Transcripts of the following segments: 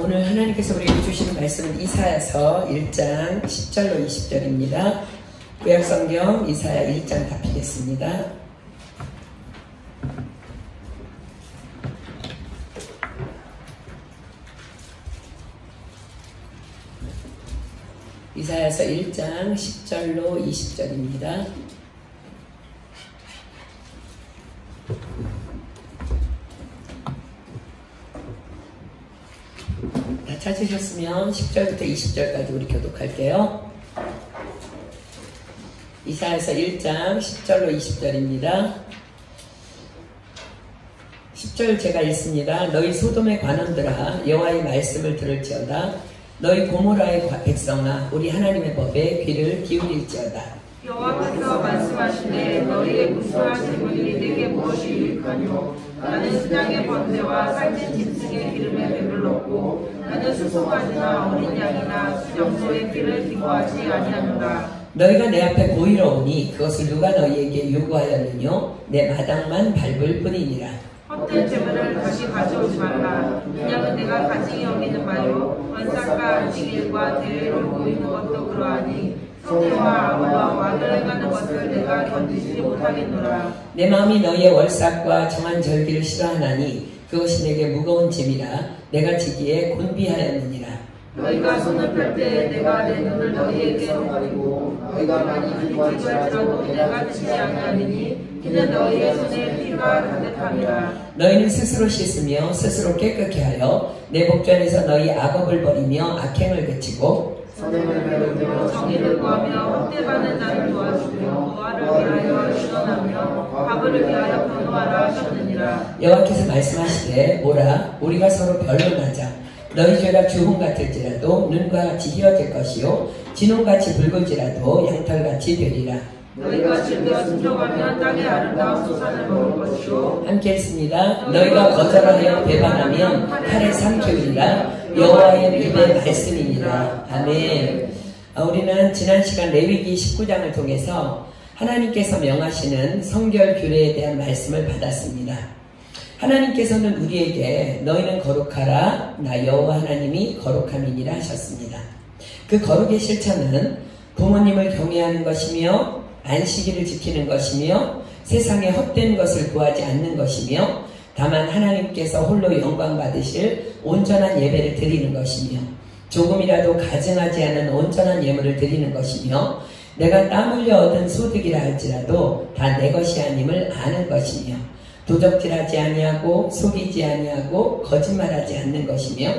오늘 하나님께서 우리에게 주시는 말씀은 이사야서 1장 10절로 20절입니다. 구약성경 이사야 1장 다 피겠습니다. 이사야서 1장 10절로 20절입니다. 다 찾으셨으면 10절부터 20절까지 우리 교독할게요. 이사야서 1장 10절로 20절입니다. 10절 제가 읽습니다. 너희 소돔의 관원들아 여호와의 말씀을 들을지어다. 너희 고모라의 백성아 우리 하나님의 법에 귀를 기울일지어다. 여호와께서 말씀하시되 너희의 무수한 재물이 내게 무엇이 유익하뇨. 나는 순양의 번제와 살찐 짐승의 기름에 배불렀고 나는 수송아지나 어린 양이나 염소의 피를 기뻐하지 아니하노라. 너희가 내 앞에 보이러 오니 그것을 누가 너희에게 요구하였느뇨. 내 마당만 밟을 뿐이니라. 헛된 재물을 다시 가져오지 말라. 그냥은 내가 가증히 여기는 바요 원상과 안식일과 대회를 모이는 것도 그러하니 성회와 아우와 왕을 행하는 것을 내가 견디지 못하겠노라. 내 마음이 너희의 월삭과 정한 절기를 싫어하나니 그것이 내게 무거운 짐이라 내가 지기에 곤비하였느니라. 너희가 손을 펼 때 내가 내 눈을 너희에게로 가리고 너희가 많이 기도할지라도 내가 듣지 아니하리니 이는 너희의 손에 피가 가득함이라. 너희는 스스로 씻으며 스스로 깨끗게 하여 내 복전에서 너희 악업을 버리며 악행을 그치고 선행을 배우며 정의를 구하며 헛되받는 나를 도와주며 보화를 위하여 신원하며 과부를 위하여 변호하라 하셨느니라. 여호와께서 말씀하시되 오라 우리가 서로 변론하자. 너희 죄가 주홍 같을지라도 눈과 같이 희어질 것이요 진홍같이 붉을지라도 양털같이 되리라. 너희가 즐겨 순종하면 땅의 아름다운 소산을 먹을 것이요. 함께 읽습니다. 너희가 거절하여 배반하면 칼에 삼키우리라. 여호와의 입의 말씀이니라. 아멘. 우리는 지난 시간 레위기 19장을 통해서 하나님께서 명하시는 성결 규례에 대한 말씀을 받았습니다. 하나님께서는 우리에게 너희는 거룩하라 나 여호와 하나님이 거룩함이니라 하셨습니다. 그 거룩의 실천은 부모님을 경외하는 것이며 안식일을 지키는 것이며 세상에 헛된 것을 구하지 않는 것이며 다만 하나님께서 홀로 영광 받으실 온전한 예배를 드리는 것이며 조금이라도 가증하지 않은 온전한 예물을 드리는 것이며 내가 땀 흘려 얻은 소득이라 할지라도 다 내 것이 아님을 아는 것이며 도적질하지 아니하고 속이지 아니하고 거짓말하지 않는 것이며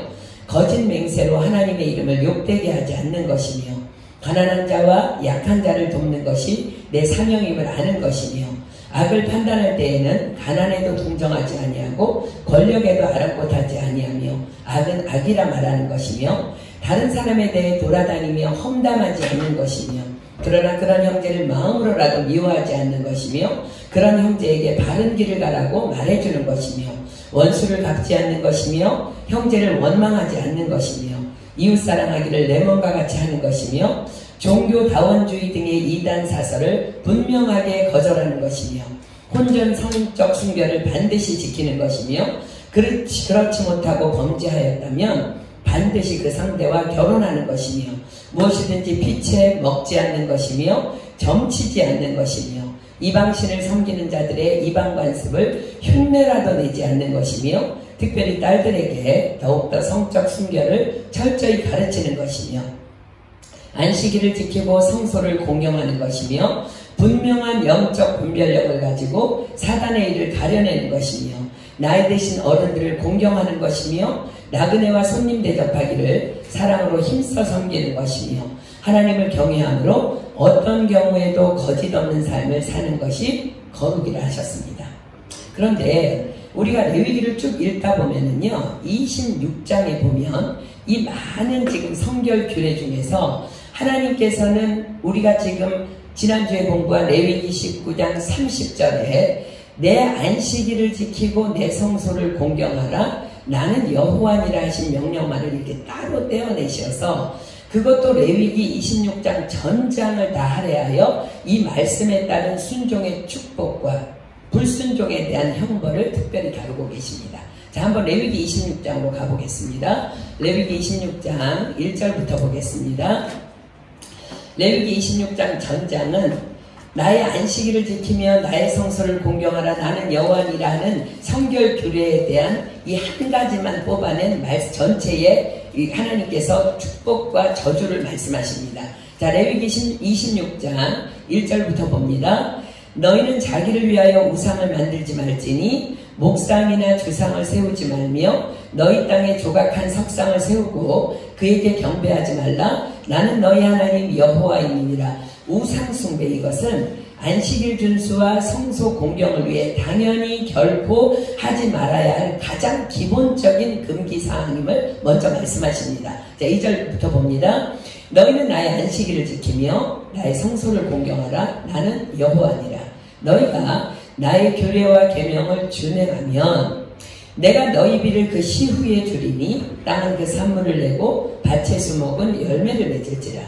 거짓 맹세로 하나님의 이름을 욕되게 하지 않는 것이며 가난한 자와 약한 자를 돕는 것이 내 사명임을 아는 것이며 악을 판단할 때에는 가난에도 동정하지 아니하고 권력에도 아랑곳하지 아니하며 악은 악이라 말하는 것이며 다른 사람에 대해 돌아다니며 험담하지 않는 것이며 그러나 그런 형제를 마음으로라도 미워하지 않는 것이며 그런 형제에게 바른 길을 가라고 말해주는 것이며 원수를 갚지 않는 것이며 형제를 원망하지 않는 것이며 이웃사랑하기를 내 몸과 같이 하는 것이며 종교다원주의 등의 이단 사설을 분명하게 거절하는 것이며 혼전 성적 순결을 반드시 지키는 것이며 그렇지 못하고 범죄하였다면 반드시 그 상대와 결혼하는 것이며 무엇이든지 피채 먹지 않는 것이며 점치지 않는 것이며 이방신을 섬기는 자들의 이방 관습을 흉내라도 내지 않는 것이며 특별히 딸들에게 더욱더 성적 순결을 철저히 가르치는 것이며 안식일을 지키고 성소를 공경하는 것이며 분명한 영적 분별력을 가지고 사단의 일을 가려내는 것이며 나이 드신 어른들을 공경하는 것이며 나그네와 손님 대접하기를 사랑으로 힘써 섬기는 것이며 하나님을 경외함으로 어떤 경우에도 거짓 없는 삶을 사는 것이 거룩이라 하셨습니다. 그런데 우리가 레위기를 쭉 읽다 보면은요 26장에 보면 이 많은 지금 성결 규례 중에서 하나님께서는 우리가 지금 지난주에 공부한 레위기 19장 30절에 내 안식일을 지키고 내 성소를 공경하라 나는 여호와니라 하신 명령만을 이렇게 따로 떼어내셔서 그것도 레위기 26장 전장을 다 할애하여 이 말씀에 따른 순종의 축복과 불순종에 대한 형벌을 특별히 다루고 계십니다. 자, 한번 레위기 26장으로 가보겠습니다. 레위기 26장 1절부터 보겠습니다. 레위기 26장 전장은 나의 안식일을 지키며 나의 성소를 공경하라 나는 여호와니라 하는 성결 규례에 대한 이 한 가지만 뽑아낸 말씀 전체에 하나님께서 축복과 저주를 말씀하십니다. 자, 레위기 26장 1절부터 봅니다. 너희는 자기를 위하여 우상을 만들지 말지니 목상이나 주상을 세우지 말며 너희 땅에 조각한 석상을 세우고 그에게 경배하지 말라. 나는 너희 하나님 여호와이니라. 우상 숭배 이것은 안식일 준수와 성소 공경을 위해 당연히 결코 하지 말아야 할 가장 기본적인 금기사항임을 먼저 말씀하십니다. 자, 2절부터 봅니다. 너희는 나의 안식일을 지키며 나의 성소를 공경하라. 나는 여호와니라. 너희가 나의 규례와 계명을 준행하면 내가 너희 비를 그 시후에 주리니 땅은 그 산물을 내고 밭의 수목은 열매를 맺을지라.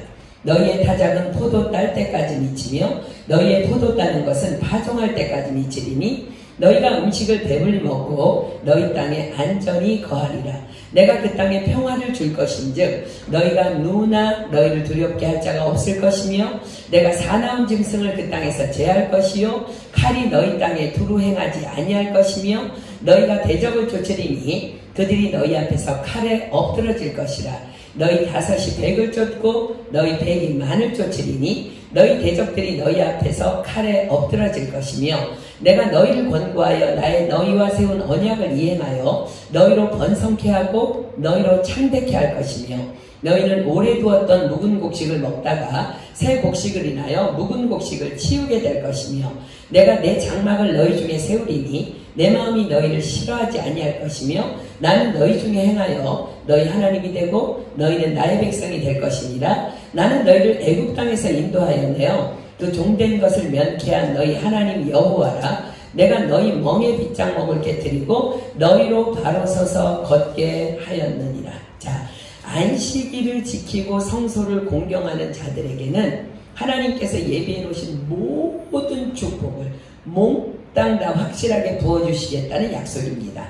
너희의 타작은 포도 딸 때까지 미치며 너희의 포도 따는 것은 파종할 때까지 미치리니 너희가 음식을 배불리 먹고 너희 땅에 안전히 거하리라. 내가 그 땅에 평화를 줄 것인즉 너희가 누나 너희를 두렵게 할 자가 없을 것이며 내가 사나운 짐승을 그 땅에서 제할 것이요 칼이 너희 땅에 두루 행하지 아니할 것이며 너희가 대적을 쫓으리니 그들이 너희 앞에서 칼에 엎드러질 것이라. 너희 다섯이 백을 쫓고 너희 백이 만을 쫓으리니 너희 대적들이 너희 앞에서 칼에 엎드러질 것이며 내가 너희를 권고하여 나의 너희와 세운 언약을 이행하여 너희로 번성케 하고 너희로 창대케 할 것이며 너희는 오래 두었던 묵은 곡식을 먹다가 새 곡식을 인하여 묵은 곡식을 치우게 될 것이며 내가 내 장막을 너희 중에 세우리니 내 마음이 너희를 싫어하지 아니할 것이며 나는 너희 중에 행하여 너희 하나님이 되고 너희는 나의 백성이 될 것이니라. 나는 너희를 애굽 땅에서 인도하였네요. 그 종된 것을 면케한 너희 하나님 여호와라. 내가 너희 멍에 빗장 먹을 깨뜨리고 너희로 바로 서서 걷게 하였느니라. 자, 안식일을 지키고 성소를 공경하는 자들에게는 하나님께서 예비해 놓으신 모든 축복을 몽땅 다 확실하게 부어주시겠다는 약속입니다.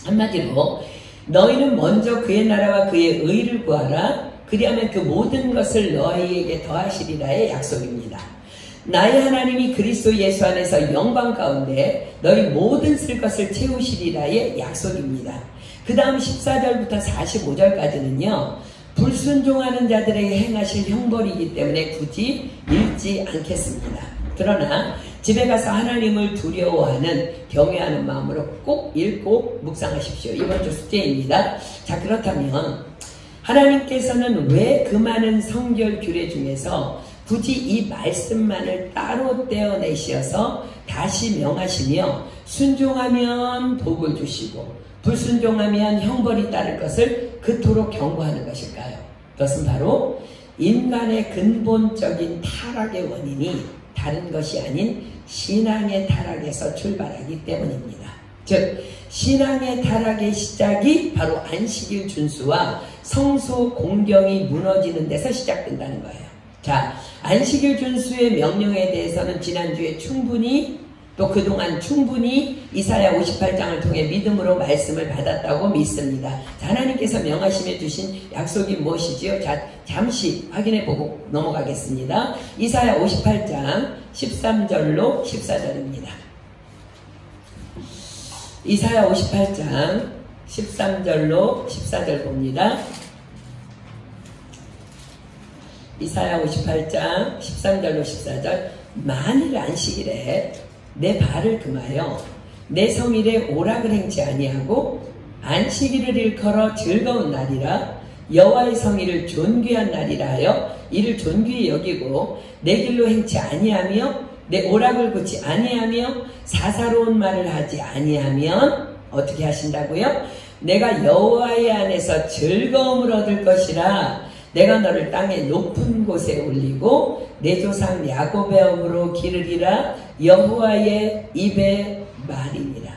한마디로 너희는 먼저 그의 나라와 그의 의를 구하라. 그리하면 그 모든 것을 너희에게 더하시리라의 약속입니다. 나의 하나님이 그리스도 예수 안에서 영광 가운데 너희 모든 쓸 것을 채우시리라의 약속입니다. 그 다음 14절부터 45절까지는요. 불순종하는 자들에게 행하실 형벌이기 때문에 굳이 읽지 않겠습니다. 그러나 집에 가서 하나님을 두려워하는 경외하는 마음으로 꼭 읽고 묵상하십시오. 이번 주 숙제입니다. 자, 그렇다면 하나님께서는 왜 그 많은 성결 규례 중에서 굳이 이 말씀만을 따로 떼어내셔서 다시 명하시며 순종하면 복을 주시고 불순종하면 형벌이 따를 것을 그토록 경고하는 것일까요? 그것은 바로 인간의 근본적인 타락의 원인이 다른 것이 아닌 신앙의 타락에서 출발하기 때문입니다. 즉 신앙의 타락의 시작이 바로 안식일 준수와 성소 공경이 무너지는 데서 시작된다는 거예요. 자, 안식일 준수의 명령에 대해서는 지난주에 충분히 또 그동안 충분히 이사야 58장을 통해 믿음으로 말씀을 받았다고 믿습니다. 자, 하나님께서 명하심에 주신 약속이 무엇이지요? 자, 잠시 확인해 보고 넘어가겠습니다. 이사야 58장 13절로 14절입니다. 이사야 58장 13절로 14절 봅니다. 이사야 58장 13절로 14절 만일 안식일에 내 발을 금하여 내 성일에 오락을 행치 아니하고 안식일을 일컬어 즐거운 날이라 여호와의 성일을 존귀한 날이라 하여 이를 존귀히 여기고 내 길로 행치 아니하며 내 오락을 굳지 아니하며 사사로운 말을 하지 아니하면 어떻게 하신다고요? 내가 여호와의 안에서 즐거움을 얻을 것이라 내가 너를 땅의 높은 곳에 올리고 내 조상 야곱의 업으로 기르리라 여호와의 입의 말이니라.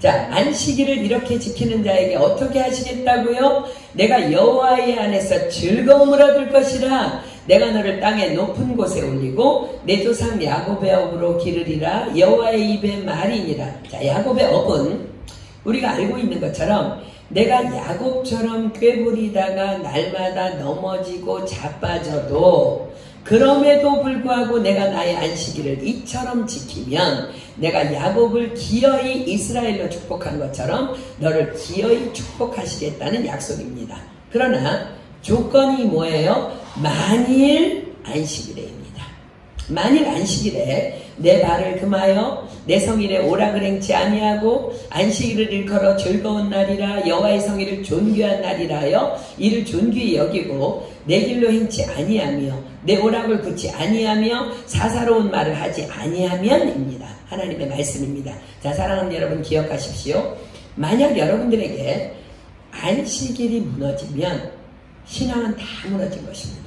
자, 안식일을 이렇게 지키는 자에게 어떻게 하시겠다고요? 내가 여호와의 안에서 즐거움을 얻을 것이라 내가 너를 땅의 높은 곳에 올리고 내 조상 야곱의 업으로 기르리라 여호와의 입의 말이니라. 자, 야곱의 업은 우리가 알고 있는 것처럼 내가 야곱처럼 꾀부리다가 날마다 넘어지고 자빠져도 그럼에도 불구하고 내가 나의 안식일을 이처럼 지키면 내가 야곱을 기어이 이스라엘로 축복한 것처럼 너를 기어이 축복하시겠다는 약속입니다. 그러나 조건이 뭐예요? 만일 안식일에입니다. 만일 안식일에 내 발을 금하여 내 성일에 오락을행치 아니하고 안식일을 일컬어 즐거운 날이라 여호와의 성일을 존귀한 날이라 하여 이를 존귀히 여기고 내 길로 행치 아니하며 내 오락을 굳지 아니하며 사사로운 말을 하지 아니하면입니다. 하나님의 말씀입니다. 자, 사랑하는 여러분 기억하십시오. 만약 여러분들에게 안식일이 무너지면 신앙은 다 무너진 것입니다.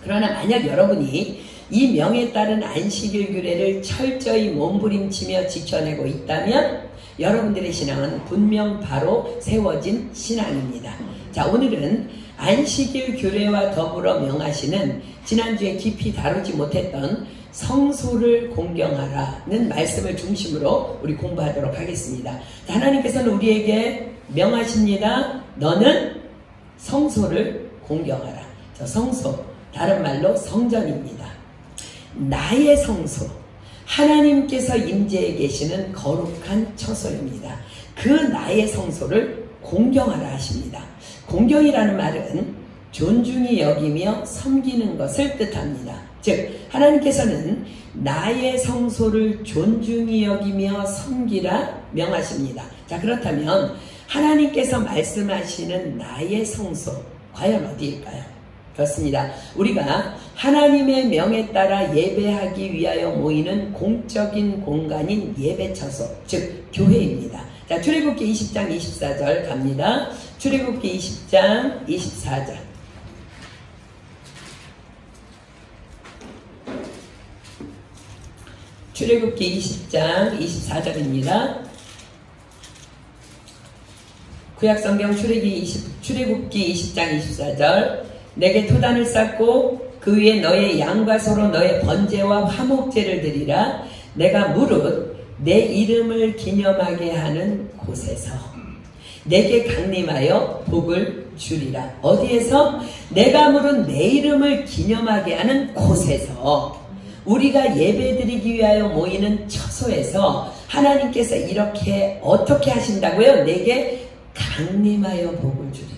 그러나 만약 여러분이 이 명에 따른 안식일 규례를 철저히 몸부림치며 지켜내고 있다면 여러분들의 신앙은 분명 바로 세워진 신앙입니다. 자, 오늘은 안식일 규례와 더불어 명하시는 지난주에 깊이 다루지 못했던 성소를 공경하라는 말씀을 중심으로 우리 공부하도록 하겠습니다. 자, 하나님께서는 우리에게 명하십니다. 너는 성소를 공경하라. 저 성소, 다른 말로 성전입니다. 나의 성소, 하나님께서 임재해 계시는 거룩한 처소입니다. 그 나의 성소를 공경하라 하십니다. 공경이라는 말은 존중히 여기며 섬기는 것을 뜻합니다. 즉 하나님께서는 나의 성소를 존중히 여기며 섬기라 명하십니다. 자, 그렇다면 하나님께서 말씀하시는 나의 성소 과연 어디일까요? 그렇습니다. 우리가 하나님의 명에 따라 예배하기 위하여 모이는 공적인 공간인 예배처소, 즉 교회입니다. 자, 출애굽기 20장 24절 갑니다. 출애굽기 20장 24절. 출애굽기 20장 24절입니다. 구약성경 출애굽기 20장 24절. 내게 토단을 쌓고 그 위에 너의 양과 소로 너의 번제와 화목제를 드리라. 내가 무릇 내 이름을 기념하게 하는 곳에서 내게 강림하여 복을 주리라. 어디에서? 내가 무릇 내 이름을 기념하게 하는 곳에서, 우리가 예배드리기 위하여 모이는 처소에서 하나님께서 이렇게 어떻게 하신다고요? 내게 강림하여 복을 주리라.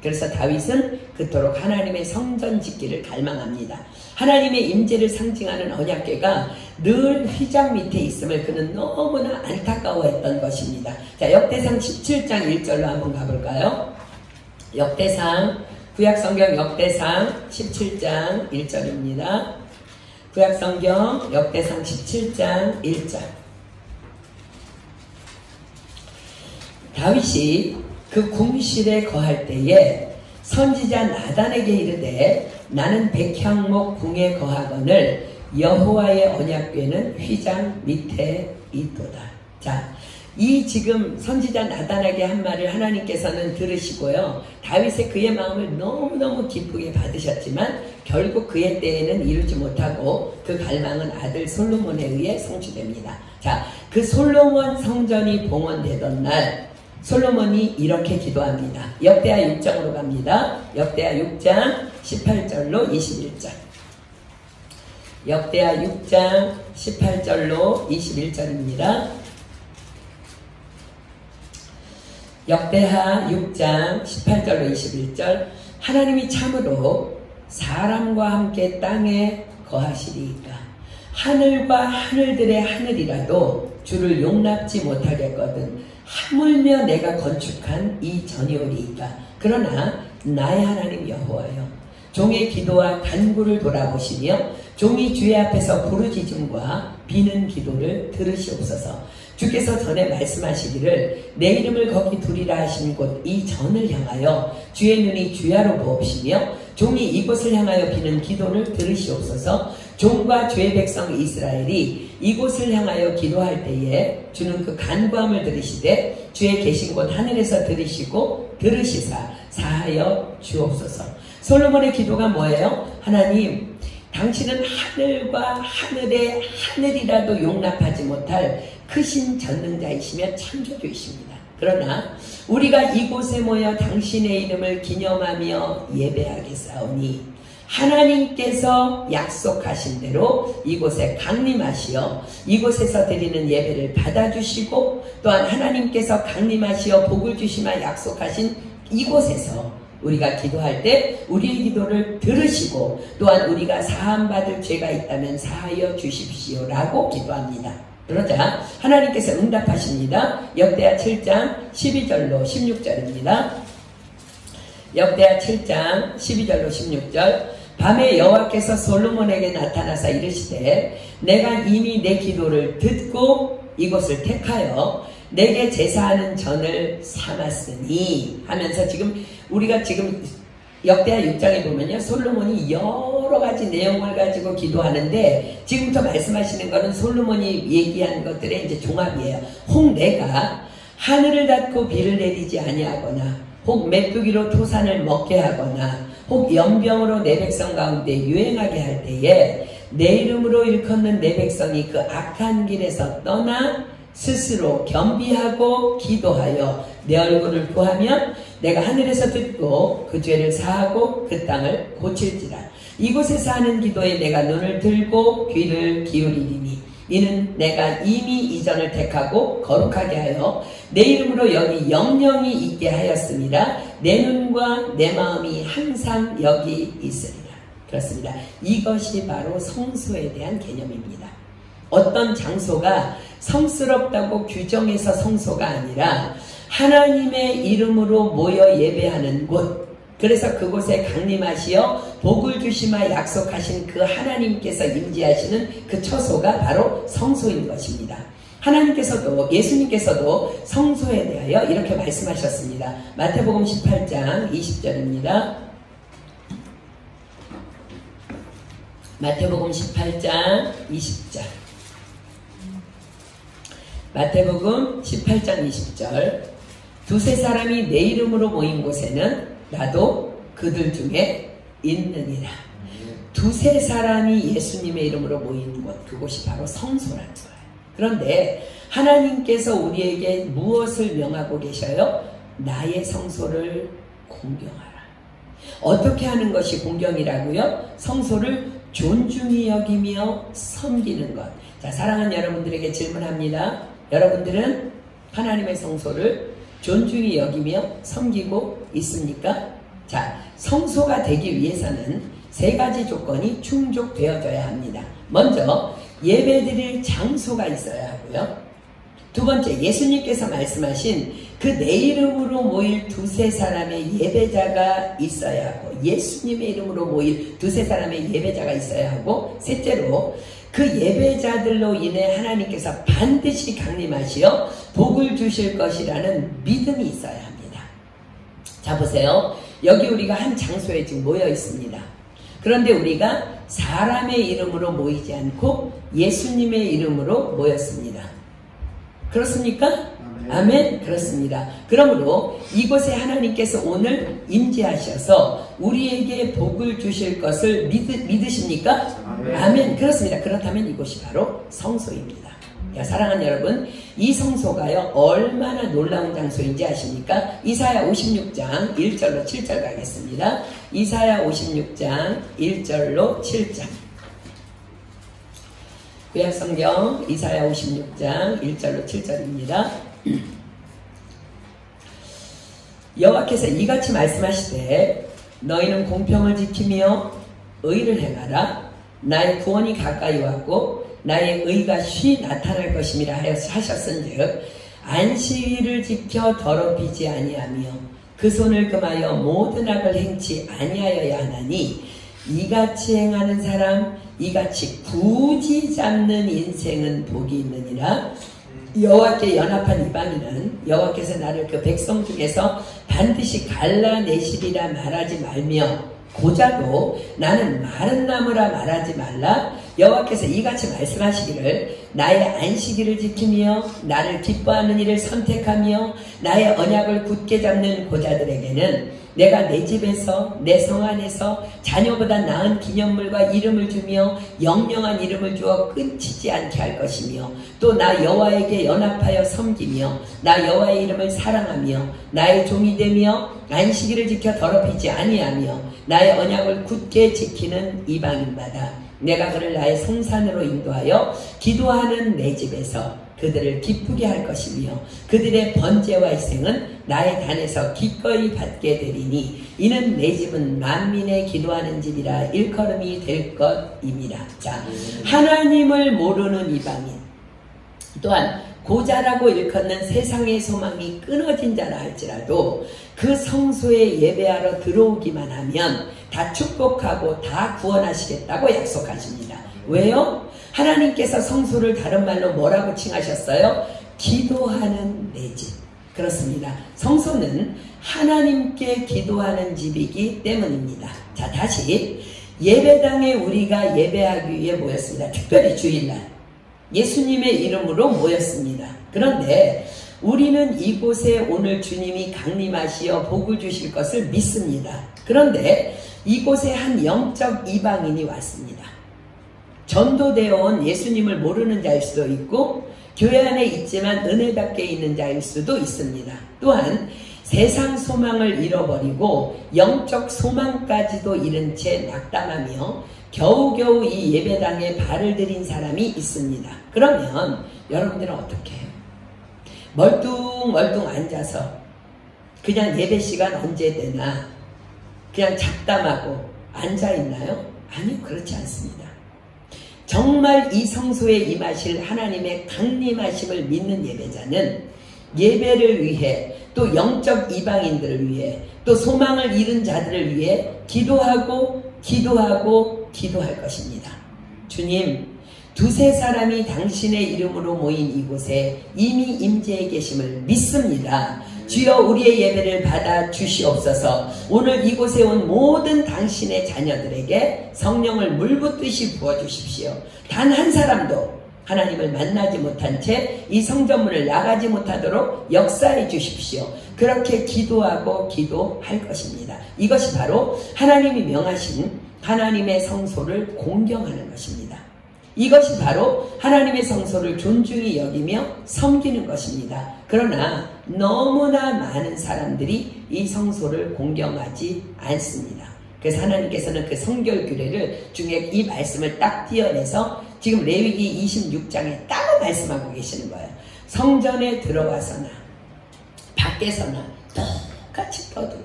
그래서 다윗은 그토록 하나님의 성전 짓기를 갈망합니다. 하나님의 임재를 상징하는 언약궤가 늘 휘장 밑에 있음을 그는 너무나 안타까워했던 것입니다. 자, 역대상 17장 1절로 한번 가볼까요? 역대상, 구약성경 역대상 17장 1절입니다. 구약성경 역대상 17장 1절. 다윗이 그 궁실에 거할 때에 선지자 나단에게 이르되 나는 백향목 궁에 거하거늘 여호와의 언약궤는 휘장 밑에 있도다. 자, 이 지금 선지자 나단에게 한 말을 하나님께서는 들으시고요, 다윗의 그의 마음을 너무너무 기쁘게 받으셨지만 결국 그의 때에는 이루지 못하고 그 갈망은 아들 솔로몬에 의해 성취됩니다. 자, 그 솔로몬 성전이 봉헌되던 날 솔로몬이 이렇게 기도합니다. 역대하 6장으로 갑니다. 역대하 6장 18절로 21절. 역대하 6장 18절로 21절입니다. 역대하 6장 18절로 21절. 하나님이 참으로 사람과 함께 땅에 거하시리이까 하늘과 하늘들의 하늘이라도 주를 용납지 못하겠거든 하물며 내가 건축한 이 전이오리이까. 그러나 나의 하나님 여호와여, 종의 기도와 간구를 돌아보시며 종이 주의 앞에서 부르짖음과 비는 기도를 들으시옵소서. 주께서 전에 말씀하시기를 내 이름을 거기 두리라 하신 곳 이 전을 향하여 주의 눈이 주야로 보옵시며 종이 이곳을 향하여 비는 기도를 들으시옵소서. 종과 주의 백성 이스라엘이 이곳을 향하여 기도할 때에 주는 그 간구함을 들으시되 주의 계신 곳 하늘에서 들으시고 들으시사 사하여 주옵소서. 솔로몬의 기도가 뭐예요? 하나님, 당신은 하늘과 하늘의 하늘이라도 용납하지 못할 크신 전능자이시며 창조주이십니다. 그러나 우리가 이곳에 모여 당신의 이름을 기념하며 예배하겠사오니 하나님께서 약속하신 대로 이곳에 강림하시어 이곳에서 드리는 예배를 받아주시고 또한 하나님께서 강림하시어 복을 주시마 약속하신 이곳에서 우리가 기도할 때 우리의 기도를 들으시고 또한 우리가 사함받을 죄가 있다면 사하여 주십시오라고 기도합니다. 그러자 하나님께서 응답하십니다. 역대하 7장 12절로 16절입니다. 역대하 7장 12절로 16절 밤에 여호와께서 솔로몬에게 나타나사 이르시되 내가 이미 내 기도를 듣고 이곳을 택하여 내게 제사하는 전을 삼았으니 하면서 지금 우리가 지금 역대하 6장에 보면요 솔로몬이 여러 가지 내용을 가지고 기도하는데 지금부터 말씀하시는 거는 솔로몬이 얘기한 것들의 이제 종합이에요. 혹 내가 하늘을 닫고 비를 내리지 아니하거나 혹 메뚜기로 토산을 먹게 하거나 혹 연병으로 내 백성 가운데 유행하게 할 때에 내 이름으로 일컫는 내 백성이 그 악한 길에서 떠나 스스로 겸비하고 기도하여 내 얼굴을 구하면 내가 하늘에서 듣고 그 죄를 사하고 그 땅을 고칠지라. 이곳에서 하는 기도에 내가 눈을 들고 귀를 기울이리니 이는 내가 이미 이전을 택하고 거룩하게 하여 내 이름으로 여기 영영이 있게 하였습니다. 내 눈과 내 마음이 항상 여기 있으리라. 그렇습니다. 이것이 바로 성소에 대한 개념입니다. 어떤 장소가 성스럽다고 규정해서 성소가 아니라 하나님의 이름으로 모여 예배하는 곳, 그래서 그곳에 강림하시어 복을 주시마 약속하신 그 하나님께서 임재하시는 그 처소가 바로 성소인 것입니다. 하나님께서도 예수님께서도 성소에 대하여 이렇게 말씀하셨습니다. 마태복음 18장 20절입니다. 마태복음 18장 20절. 마태복음 18장 20절. 두세 사람이 내 이름으로 모인 곳에는 나도 그들 중에 있느니라. 두세 사람이 예수님의 이름으로 모인 곳, 그곳이 바로 성소라는 거예요. 그런데 하나님께서 우리에게 무엇을 명하고 계셔요? 나의 성소를 공경하라. 어떻게 하는 것이 공경이라고요? 성소를 존중히 여기며 섬기는 것. 자, 사랑하는 여러분들에게 질문합니다. 여러분들은 하나님의 성소를 존중히 여기며 섬기고 있습니까? 자, 성소가 되기 위해서는 세 가지 조건이 충족되어져야 합니다. 먼저 예배드릴 장소가 있어야 하고요. 두 번째, 예수님께서 말씀하신 그 내 이름으로 모일 두세 사람의 예배자가 있어야 하고, 예수님의 이름으로 모일 두세 사람의 예배자가 있어야 하고, 셋째로 그 예배자들로 인해 하나님께서 반드시 강림하시어 복을 주실 것이라는 믿음이 있어야 합니다. 자, 보세요. 여기 우리가 한 장소에 지금 모여 있습니다. 그런데 우리가 사람의 이름으로 모이지 않고 예수님의 이름으로 모였습니다. 그렇습니까? 아멘. 그렇습니다. 그러므로 이곳에 하나님께서 오늘 임재하셔서 우리에게 복을 주실 것을 믿으십니까? 아멘. 그렇습니다. 그렇다면 이곳이 바로 성소입니다. 사랑하는 여러분, 이 성소가요 얼마나 놀라운 장소인지 아십니까? 이사야 56장 1절로 7절 가겠습니다. 이사야 56장 1절로 7절. 구약성경 이사야 56장 1절로 7절입니다. 여호와께서 이같이 말씀하시되 너희는 공평을 지키며 의를 행하라. 나의 구원이 가까이 왔고 나의 의가 쉬 나타날 것임이라 하셨은즉 안식일을 지켜 더럽히지 아니하며 그 손을 금하여 모든 악을 행치 아니하여야 하나니 이같이 행하는 사람 이같이 굳이 잡는 인생은 복이 있느니라. 여호와께 연합한 이방인은 여호와께서 나를 그 백성 중에서 반드시 갈라내시리라 말하지 말며 고자도 나는 마른 나무라 말하지 말라. 여호와께서 이같이 말씀하시기를 나의 안식일을 지키며 나를 기뻐하는 일을 선택하며 나의 언약을 굳게 잡는 고자들에게는 내가 내 집에서 내 성 안에서 자녀보다 나은 기념물과 이름을 주며 영영한 이름을 주어 끊치지 않게 할 것이며 또 나 여호와에게 연합하여 섬기며 나 여호와의 이름을 사랑하며 나의 종이 되며 안식일을 지켜 더럽히지 아니하며 나의 언약을 굳게 지키는 이방인마다 내가 그를 나의 성산으로 인도하여 기도하는 내 집에서 그들을 기쁘게 할 것이며 그들의 번제와 희생은 나의 단에서 기꺼이 받게 되리니 이는 내 집은 만민의 기도하는 집이라 일컬음이 될 것입니다. 자, 하나님을 모르는 이방인 또한 고자라고 일컫는 세상의 소망이 끊어진 자라 할지라도 그 성소에 예배하러 들어오기만 하면 다 축복하고 다 구원하시겠다고 약속하십니다. 왜요? 하나님께서 성소를 다른 말로 뭐라고 칭하셨어요? 기도하는 내 집. 그렇습니다. 성소는 하나님께 기도하는 집이기 때문입니다. 자, 다시 예배당에 우리가 예배하기 위해 모였습니다. 특별히 주일날 예수님의 이름으로 모였습니다. 그런데 우리는 이곳에 오늘 주님이 강림하시어 복을 주실 것을 믿습니다. 그런데 이곳에 한 영적 이방인이 왔습니다. 전도되어 온 예수님을 모르는 자일 수도 있고 교회 안에 있지만 은혜 밖에 있는 자일 수도 있습니다. 또한 세상 소망을 잃어버리고 영적 소망까지도 잃은 채 낙담하며 겨우겨우 이 예배당에 발을 들인 사람이 있습니다. 그러면 여러분들은 어떻게 해요? 멀뚱멀뚱 앉아서 그냥 예배 시간 언제 되나 그냥 잡담하고 앉아있나요? 아니요, 그렇지 않습니다. 정말 이 성소에 임하실 하나님의 강림하심을 믿는 예배자는 예배를 위해 또 영적 이방인들을 위해 또 소망을 잃은 자들을 위해 기도하고 기도할 것입니다. 주님, 두세 사람이 당신의 이름으로 모인 이곳에 이미 임재해 계심을 믿습니다. 주여 우리의 예배를 받아 주시옵소서. 오늘 이곳에 온 모든 당신의 자녀들에게 성령을 물붓듯이 부어주십시오. 단 한 사람도 하나님을 만나지 못한 채 이 성전문을 나가지 못하도록 역사해 주십시오. 그렇게 기도하고 기도할 것입니다. 이것이 바로 하나님이 명하신 하나님의 성소를 공경하는 것입니다. 이것이 바로 하나님의 성소를 존중히 여기며 섬기는 것입니다. 그러나 너무나 많은 사람들이 이 성소를 공경하지 않습니다. 그래서 하나님께서는 그 성결 규례를 중에 이 말씀을 딱 띄어내서 지금 레위기 26장에 따로 말씀하고 계시는 거예요. 성전에 들어와서나 밖에서나 똑같이 떠들고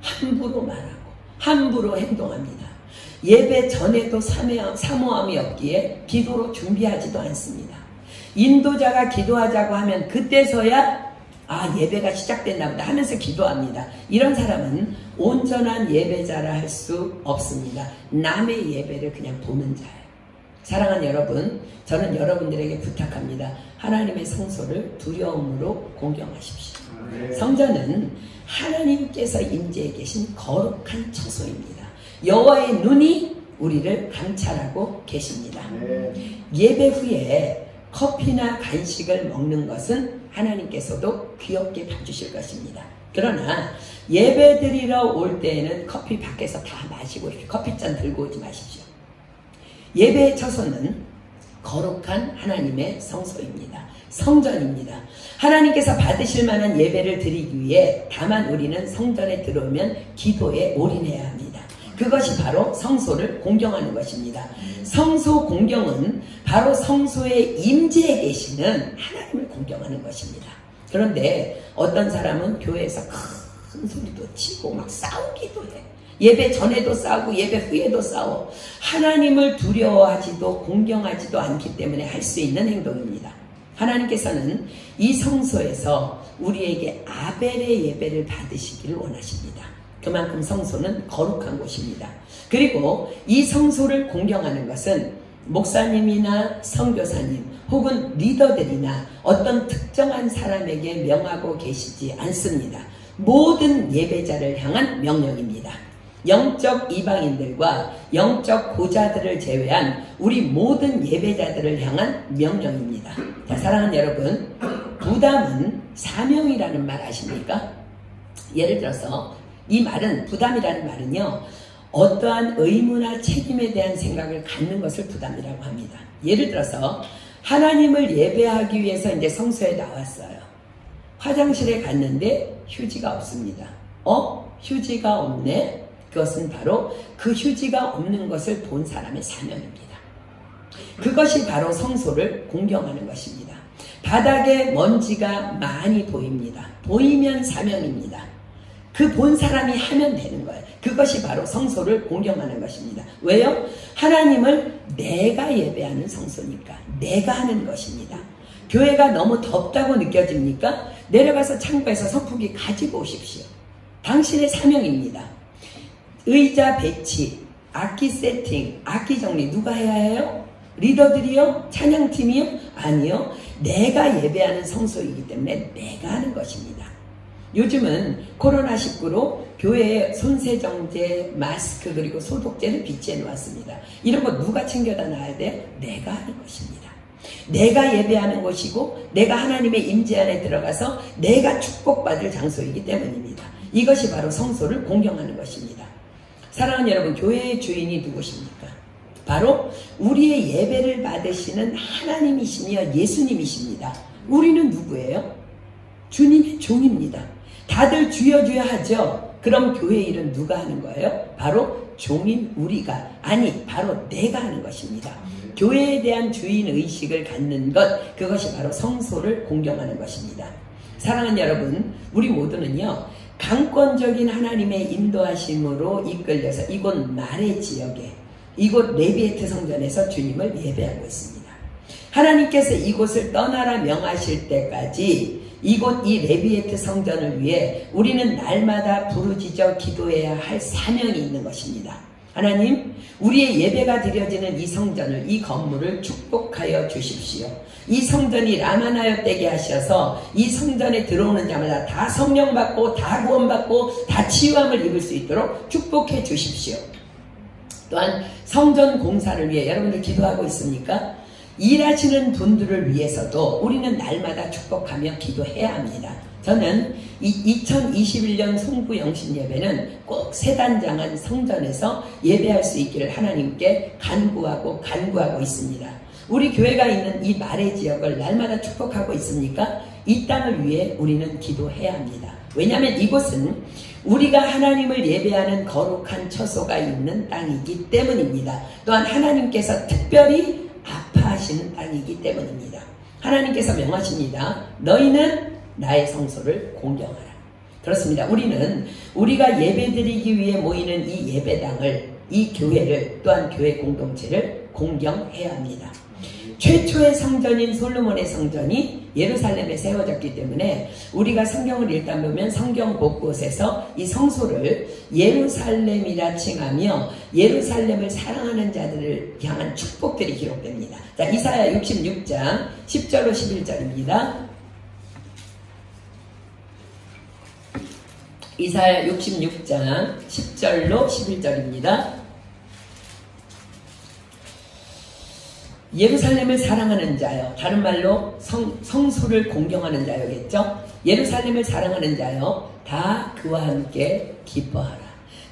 함부로 말하고 함부로 행동합니다. 예배 전에도 사모함이 없기에 기도로 준비하지도 않습니다. 인도자가 기도하자고 하면 그때서야 예배가 시작됐나 보다 하면서 기도합니다. 이런 사람은 온전한 예배자라 할 수 없습니다. 남의 예배를 그냥 보는 자예요. 사랑하는 여러분, 저는 여러분들에게 부탁합니다. 하나님의 성소를 두려움으로 공경하십시오. 성전은 하나님께서 임재해 계신 거룩한 처소입니다. 여호와의 눈이 우리를 감찰하고 계십니다. 예배 후에 커피나 간식을 먹는 것은 하나님께서도 귀엽게 봐주실 것입니다. 그러나 예배 드리러 올 때에는 커피 밖에서 다 마시고 커피잔 들고 오지 마십시오. 예배의 처소는 거룩한 하나님의 성소입니다. 성전입니다. 하나님께서 받으실 만한 예배를 드리기 위해 다만 우리는 성전에 들어오면 기도에 올인해야 합니다. 그것이 바로 성소를 공경하는 것입니다. 성소 공경은 바로 성소에 임재해 계시는 하나님을 공경하는 것입니다. 그런데 어떤 사람은 교회에서 큰 소리도 치고 막 싸우기도 해. 예배 전에도 싸우고 예배 후에도 싸워. 하나님을 두려워하지도 공경하지도 않기 때문에 할 수 있는 행동입니다. 하나님께서는 이 성소에서 우리에게 아벨의 예배를 받으시기를 원하십니다. 그만큼 성소는 거룩한 곳입니다. 그리고 이 성소를 공경하는 것은 목사님이나 선교사님 혹은 리더들이나 어떤 특정한 사람에게 명하고 계시지 않습니다. 모든 예배자를 향한 명령입니다. 영적 이방인들과 영적 고자들을 제외한 우리 모든 예배자들을 향한 명령입니다. 자, 사랑하는 여러분, 부담은 사명이라는 말 아십니까? 예를 들어서 이 말은, 부담이라는 말은요, 어떠한 의무나 책임에 대한 생각을 갖는 것을 부담이라고 합니다. 예를 들어서 하나님을 예배하기 위해서 이제 성소에 나왔어요. 화장실에 갔는데 휴지가 없습니다. 휴지가 없네? 그것은 바로 그 휴지가 없는 것을 본 사람의 사명입니다. 그것이 바로 성소를 공경하는 것입니다. 바닥에 먼지가 많이 보입니다. 보이면 사명입니다. 그 본 사람이 하면 되는 거예요. 그것이 바로 성소를 공경하는 것입니다. 왜요? 하나님을 내가 예배하는 성소니까 내가 하는 것입니다. 교회가 너무 덥다고 느껴집니까? 내려가서 창고에서 선풍기 가지고 오십시오. 당신의 사명입니다. 의자 배치, 악기 세팅, 악기 정리 누가 해야 해요? 리더들이요? 찬양팀이요? 아니요. 내가 예배하는 성소이기 때문에 내가 하는 것입니다. 요즘은 코로나19로 교회에 손세정제, 마스크 그리고 소독제를 비치해 놓았습니다. 이런 거 누가 챙겨다 놔야 돼요? 내가 하는 것입니다. 내가 예배하는 곳이고 내가 하나님의 임재 안에 들어가서 내가 축복받을 장소이기 때문입니다. 이것이 바로 성소를 공경하는 것입니다. 사랑하는 여러분, 교회의 주인이 누구십니까? 바로 우리의 예배를 받으시는 하나님이시며 예수님이십니다. 우리는 누구예요? 주님의 종입니다. 다들 주여 주여 하죠. 그럼 교회 일은 누가 하는 거예요? 바로 종인 우리가, 아니 바로 내가 하는 것입니다. 교회에 대한 주인의식을 갖는 것, 그것이 바로 성소를 공경하는 것입니다. 사랑하는 여러분, 우리 모두는요, 강권적인 하나님의 인도하심으로 이끌려서 이곳 말의 지역에, 이곳 레비에트 성전에서 주님을 예배하고 있습니다. 하나님께서 이곳을 떠나라 명하실 때까지 이곳 이 레비에트 성전을 위해 우리는 날마다 부르짖어 기도해야 할 사명이 있는 것입니다. 하나님, 우리의 예배가 드려지는 이 성전을, 이 건물을 축복하여 주십시오. 이 성전이 라마나여 되게 하셔서 이 성전에 들어오는 자마다 다 성령 받고 다 구원 받고 다 치유함을 입을 수 있도록 축복해 주십시오. 또한 성전 공사를 위해 여러분들 기도하고 있습니까? 일하시는 분들을 위해서도 우리는 날마다 축복하며 기도해야 합니다. 저는 2021년 송구 영신 예배는 꼭 세단장한 성전에서 예배할 수 있기를 하나님께 간구하고 있습니다. 우리 교회가 있는 이 말의 지역을 날마다 축복하고 있습니까? 이 땅을 위해 우리는 기도해야 합니다. 왜냐하면 이곳은 우리가 하나님을 예배하는 거룩한 처소가 있는 땅이기 때문입니다. 또한 하나님께서 특별히 아파하시는 땅이기 때문입니다. 하나님께서 명하십니다. 너희는 나의 성소를 공경하라. 그렇습니다. 우리는 우리가 예배드리기 위해 모이는 이 예배당을, 이 교회를, 또한 교회 공동체를 공경해야 합니다. 최초의 성전인 솔로몬의 성전이 예루살렘에 세워졌기 때문에 우리가 성경을 읽다 보면 성경 곳곳에서 이 성소를 예루살렘이라 칭하며 예루살렘을 사랑하는 자들을 향한 축복들이 기록됩니다. 자, 이사야 66장 10절로 11절입니다. 이사야 66장 10절로 11절입니다. 예루살렘을 사랑하는 자여, 다른 말로 성소를 공경하는 자여겠죠. 예루살렘을 사랑하는 자여, 다 그와 함께 기뻐하라.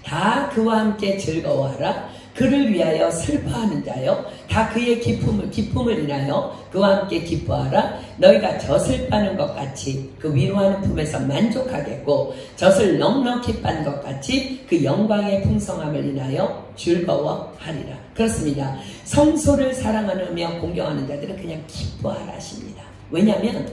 다 그와 함께 즐거워하라. 그를 위하여 슬퍼하는 자여, 다 그의 기쁨을 인하여 그와 함께 기뻐하라. 너희가 젖을 빠는 것 같이 그 위로하는 품에서 만족하겠고, 젖을 넉넉히 빤 것 같이 그 영광의 풍성함을 인하여 즐거워하리라. 그렇습니다. 성소를 사랑하며 공경하는 자들은 그냥 기뻐하라 하십니다. 왜냐하면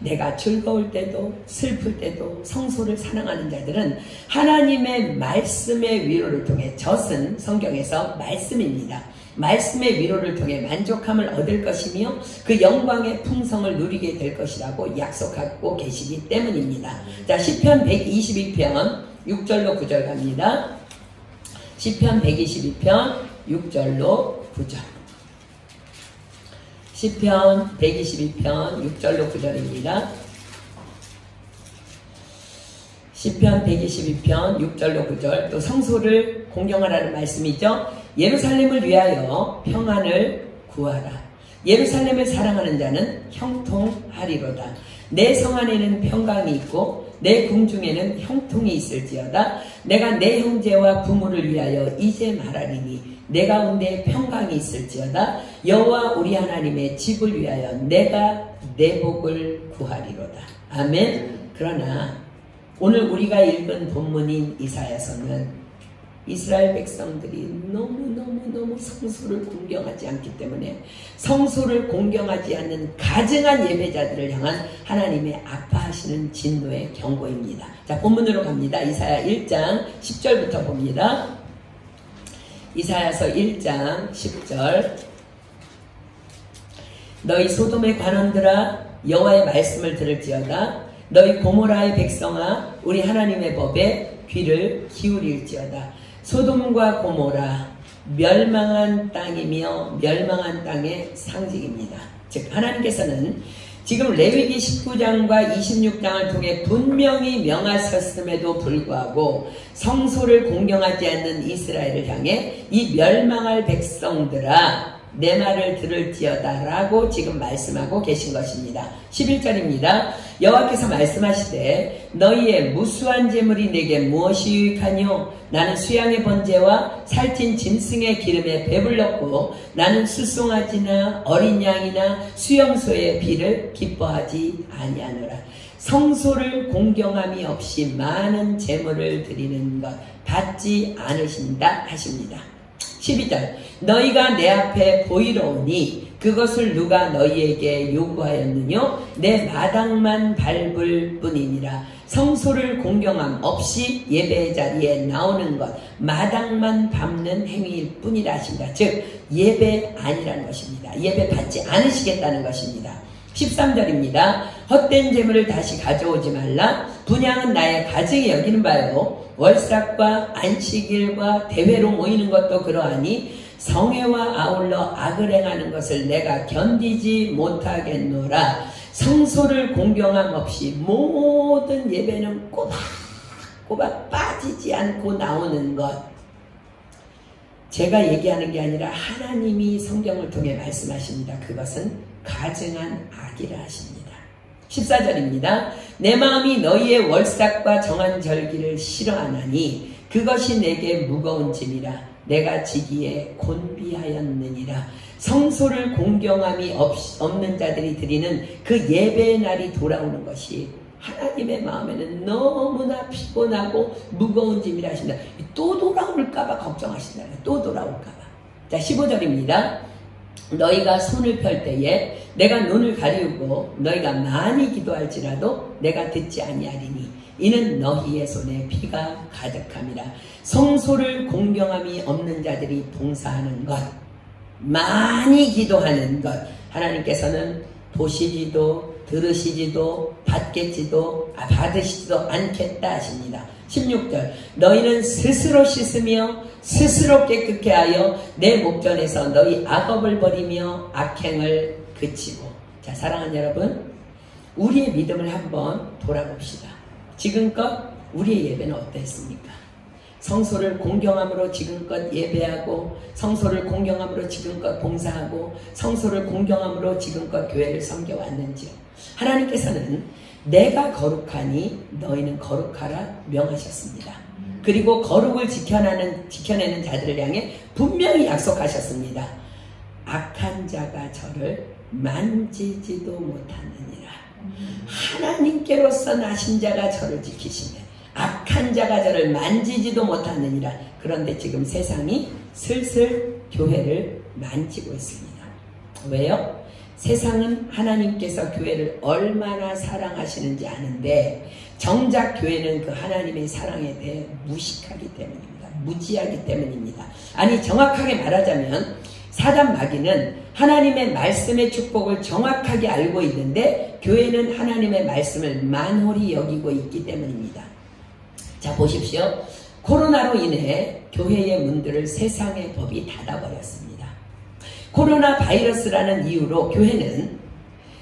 내가 즐거울 때도 슬플 때도 성소를 사랑하는 자들은 하나님의 말씀의 위로를 통해, 젖은 성경에서 말씀입니다. 말씀의 위로를 통해 만족함을 얻을 것이며 그 영광의 풍성을 누리게 될 것이라고 약속하고 계시기 때문입니다. 자, 시편 122편 6절로 9절 갑니다. 시편 122편 6절로 9절. 시편 122편 6절로 9절입니다. 시편 122편 6절로 9절. 또 성소를 공경하라는 말씀이죠. 예루살렘을 위하여 평안을 구하라. 예루살렘을 사랑하는 자는 형통하리로다. 내 성 안에는 평강이 있고 내 궁중에는 형통이 있을지어다. 내가 내 형제와 부모를 위하여 이제 말하리니 내 가운데 평강이 있을지어다. 여호와 우리 하나님의 집을 위하여 내가 내 복을 구하리로다. 아멘. 그러나 오늘 우리가 읽은 본문인 이사야서는 이스라엘 백성들이 너무 성소를 공경하지 않기 때문에 성소를 공경하지 않는 가증한 예배자들을 향한 하나님의 아파하시는 진노의 경고입니다. 자, 본문으로 갑니다. 이사야 1장 10절부터 봅니다. 이사야서 1장 10절. 너희 소돔의 관원들아 여호와의 말씀을 들을지어다. 너희 고모라의 백성아 우리 하나님의 법에 귀를 기울일지어다. 소돔과 고모라 멸망한 땅이며 멸망한 땅의 상징입니다. 즉 하나님께서는 지금 레위기 19장과 26장을 통해 분명히 명하셨음에도 불구하고 성소를 공경하지 않는 이스라엘을 향해 이 멸망할 백성들아 내 말을 들을지어다 라고 지금 말씀하고 계신 것입니다. 11절입니다. 여호와께서 말씀하시되 너희의 무수한 재물이 내게 무엇이 유익하뇨? 나는 수양의 번제와 살찐 짐승의 기름에 배불렀고 나는 수송아지나 어린 양이나 수염소의 피를 기뻐하지 아니하노라. 성소를 공경함이 없이 많은 재물을 드리는 것 받지 않으신다 하십니다. 12절 너희가 내 앞에 보이러 오니 그것을 누가 너희에게 요구하였느뇨? 내 마당만 밟을 뿐이니라. 성소를 공경함 없이 예배 자리에 나오는 것 마당만 밟는 행위일 뿐이라 하십니다. 즉 예배 아니라는 것입니다. 예배 받지 않으시겠다는 것입니다. 13절입니다. 헛된 재물을 다시 가져오지 말라. 분향은 나의 가증이 여기는 바요. 월삭과 안식일과 대회로 모이는 것도 그러하니 성회와 아울러 악을 행하는 것을 내가 견디지 못하겠노라. 성소를 공경함 없이 모든 예배는 꼬박 빠지지 않고 나오는 것. 제가 얘기하는 게 아니라 하나님이 성경을 통해 말씀하십니다. 그것은 가증한 악이라 하십니다. 14절입니다. 내 마음이 너희의 월삭과 정한 절기를 싫어하나니 그것이 내게 무거운 짐이라. 내가 지기에 곤비하였느니라. 성소를 공경함이 없는 자들이 드리는 그 예배의 날이 돌아오는 것이 하나님의 마음에는 너무나 피곤하고 무거운 짐이라 하신다. 또 돌아올까봐 걱정하신다. 또 돌아올까봐. 자, 15절입니다. 너희가 손을 펼 때에 내가 눈을 가리우고 너희가 많이 기도할지라도 내가 듣지 아니하리니 이는 너희의 손에 피가 가득함이라. 성소를 공경함이 없는 자들이 봉사하는 것, 많이 기도하는 것, 하나님께서는 보시지도 들으시지도 받으시지도 않겠다 하십니다. 16절 너희는 스스로 씻으며 스스로 깨끗게 하여 내 목전에서 너희 악업을 버리며 악행을 그치고. 자, 사랑하는 여러분, 우리의 믿음을 한번 돌아봅시다. 지금껏 우리의 예배는 어땠습니까? 성소를 공경함으로 지금껏 예배하고 성소를 공경함으로 지금껏 봉사하고 성소를 공경함으로 지금껏 교회를 섬겨왔는지요? 하나님께서는 내가 거룩하니 너희는 거룩하라 명하셨습니다. 그리고 거룩을 지켜내는 자들을 향해 분명히 약속하셨습니다. 악한 자가 저를 만지지도 못하느니라. 하나님께로서 나신 자가 저를 지키시네. 악한 자가 저를 만지지도 못하느니라. 그런데 지금 세상이 슬슬 교회를 만지고 있습니다. 왜요? 세상은 하나님께서 교회를 얼마나 사랑하시는지 아는데 정작 교회는 그 하나님의 사랑에 대해 무식하기 때문입니다. 무지하기 때문입니다. 아니, 정확하게 말하자면 사단 마귀는 하나님의 말씀의 축복을 정확하게 알고 있는데 교회는 하나님의 말씀을 만홀히 여기고 있기 때문입니다. 자, 보십시오. 코로나로 인해 교회의 문들을 세상의 법이 닫아버렸습니다. 코로나 바이러스라는 이유로 교회는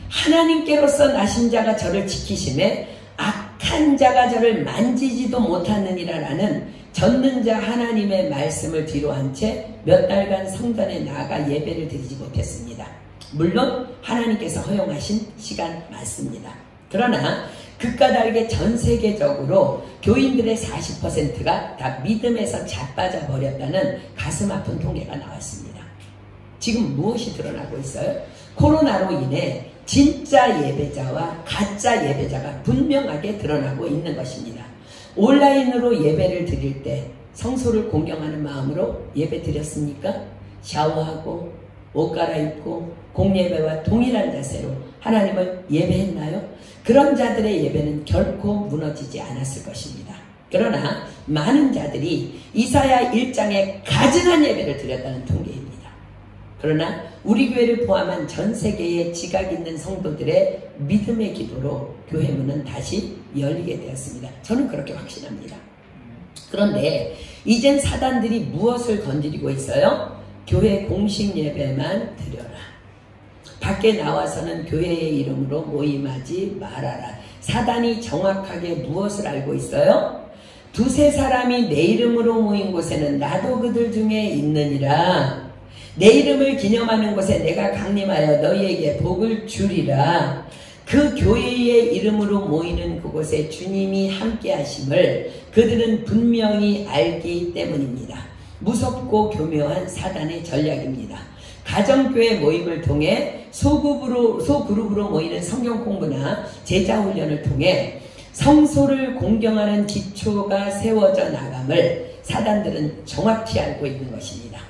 하나님께로서 나신 자가 저를 지키심에 악한 자가 저를 만지지도 못하느니라 라는 전능자 하나님의 말씀을 뒤로 한 채 몇 달간 성전에 나아가 예배를 드리지 못했습니다. 물론 하나님께서 허용하신 시간 맞습니다. 그러나 극과 다르게 전 세계적으로 교인들의 40%가 다 믿음에서 자빠져 버렸다는 가슴 아픈 통계가 나왔습니다. 지금 무엇이 드러나고 있어요? 코로나로 인해 진짜 예배자와 가짜 예배자가 분명하게 드러나고 있는 것입니다. 온라인으로 예배를 드릴 때 성소를 공경하는 마음으로 예배 드렸습니까? 샤워하고 옷 갈아입고 공예배와 동일한 자세로 하나님을 예배했나요? 그런 자들의 예배는 결코 무너지지 않았을 것입니다. 그러나 많은 자들이 이사야 1장에 가증한 예배를 드렸다는 통계입니다. 그러나 우리 교회를 포함한 전 세계의 지각 있는 성도들의 믿음의 기도로 교회 문은 다시 열리게 되었습니다. 저는 그렇게 확신합니다. 그런데 이젠 사단들이 무엇을 건드리고 있어요? 교회 공식 예배만 드려라. 밖에 나와서는 교회의 이름으로 모임하지 말아라. 사단이 정확하게 무엇을 알고 있어요? 두세 사람이 내 이름으로 모인 곳에는 나도 그들 중에 있느니라. 내 이름을 기념하는 곳에 내가 강림하여 너희에게 복을 주리라. 그 교회의 이름으로 모이는 그곳에 주님이 함께 하심을 그들은 분명히 알기 때문입니다. 무섭고 교묘한 사단의 전략입니다. 가정교회 모임을 통해 소그룹으로 모이는 성경 공부나 제자훈련을 통해 성소를 공경하는 기초가 세워져 나감을 사단들은 정확히 알고 있는 것입니다.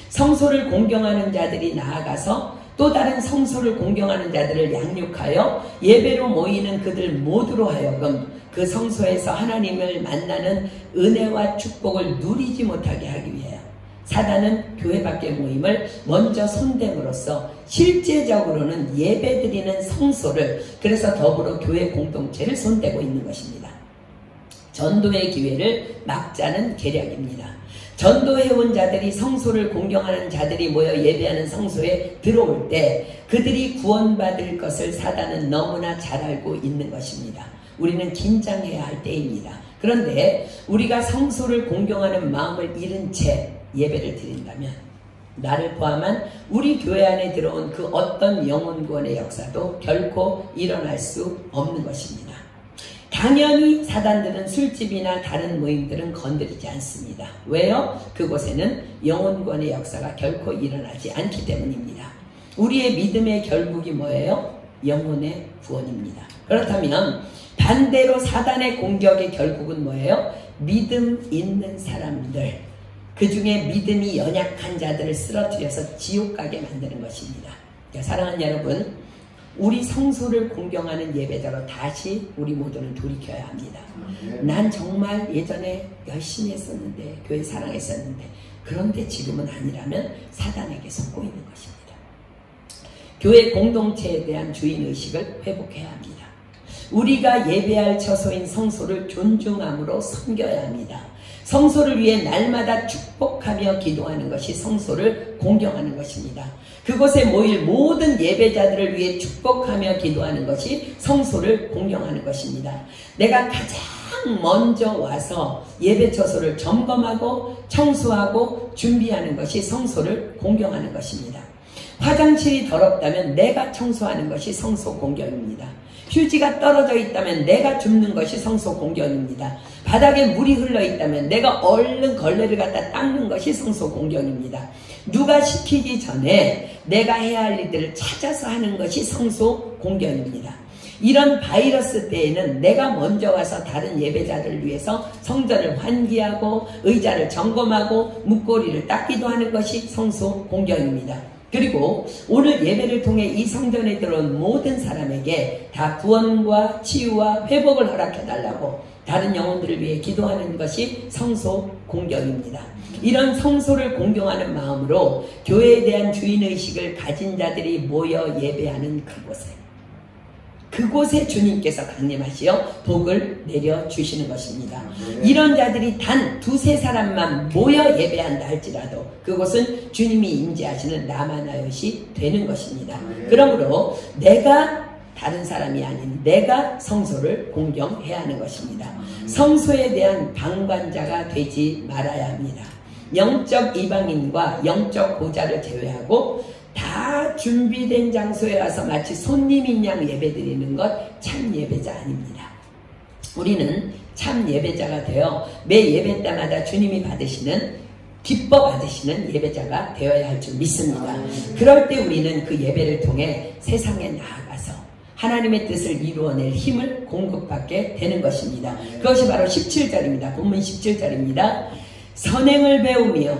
성소를 공경하는 자들이 나아가서 또 다른 성소를 공경하는 자들을 양육하여 예배로 모이는 그들 모두로 하여금 그 성소에서 하나님을 만나는 은혜와 축복을 누리지 못하게 하기 위하여 사단은 교회 밖의 모임을 먼저 손댐으로써 실제적으로는 예배드리는 성소를, 그래서 더불어 교회 공동체를 손대고 있는 것입니다. 전도의 기회를 막자는 계략입니다. 전도해온 자들이 성소를 공경하는 자들이 모여 예배하는 성소에 들어올 때 그들이 구원받을 것을 사단은 너무나 잘 알고 있는 것입니다. 우리는 긴장해야 할 때입니다. 그런데 우리가 성소를 공경하는 마음을 잃은 채 예배를 드린다면 나를 포함한 우리 교회 안에 들어온 그 어떤 영혼 구원의 역사도 결코 일어날 수 없는 것입니다. 당연히 사단들은 술집이나 다른 모임들은 건드리지 않습니다. 왜요? 그곳에는 영혼 구원의 역사가 결코 일어나지 않기 때문입니다. 우리의 믿음의 결국이 뭐예요? 영혼의 구원입니다. 그렇다면 반대로 사단의 공격의 결국은 뭐예요? 믿음 있는 사람들, 그 중에 믿음이 연약한 자들을 쓰러뜨려서 지옥 가게 만드는 것입니다. 사랑하는 여러분, 우리 성소를 공경하는 예배자로 다시 우리 모두는 돌이켜야 합니다. 난 정말 예전에 열심히 했었는데, 교회 사랑했었는데, 그런데 지금은 아니라면 사단에게 속고 있는 것입니다. 교회 공동체에 대한 주인의식을 회복해야 합니다. 우리가 예배할 처소인 성소를 존중함으로 섬겨야 합니다. 성소를 위해 날마다 축복하며 기도하는 것이 성소를 공경하는 것입니다. 그곳에 모일 모든 예배자들을 위해 축복하며 기도하는 것이 성소를 공경하는 것입니다. 내가 가장 먼저 와서 예배 처소를 점검하고 청소하고 준비하는 것이 성소를 공경하는 것입니다. 화장실이 더럽다면 내가 청소하는 것이 성소 공경입니다. 휴지가 떨어져 있다면 내가 줍는 것이 성소 공경입니다. 바닥에 물이 흘러 있다면 내가 얼른 걸레를 갖다 닦는 것이 성소 공경입니다. 누가 시키기 전에 내가 해야 할 일들을 찾아서 하는 것이 성소 공경입니다. 이런 바이러스 때에는 내가 먼저 와서 다른 예배자들을 위해서 성전을 환기하고 의자를 점검하고 문고리를 닦기도 하는 것이 성소 공경입니다. 그리고 오늘 예배를 통해 이 성전에 들어온 모든 사람에게 다 구원과 치유와 회복을 허락해달라고 다른 영혼들을 위해 기도하는 것이 성소 공경입니다. 이런 성소를 공경하는 마음으로 교회에 대한 주인의식을 가진 자들이 모여 예배하는 그곳에 주님께서 강림하시어 복을 내려주시는 것입니다. 이런 자들이 단 두세 사람만 모여 예배한다 할지라도 그곳은 주님이 임재하시는 라마나요시 되는 것입니다. 그러므로 내가 다른 사람이 아닌 내가 성소를 공경해야 하는 것입니다. 성소에 대한 방관자가 되지 말아야 합니다. 영적 이방인과 영적 고자를 제외하고 다 준비된 장소에 와서 마치 손님인 양 예배드리는 것 참 예배자 아닙니다. 우리는 참 예배자가 되어 매 예배 때마다 주님이 기뻐 받으시는 예배자가 되어야 할 줄 믿습니다. 그럴 때 우리는 그 예배를 통해 세상에 나아가서 하나님의 뜻을 이루어낼 힘을 공급받게 되는 것입니다. 그것이 바로 17절입니다. 본문 17절입니다. 선행을 배우며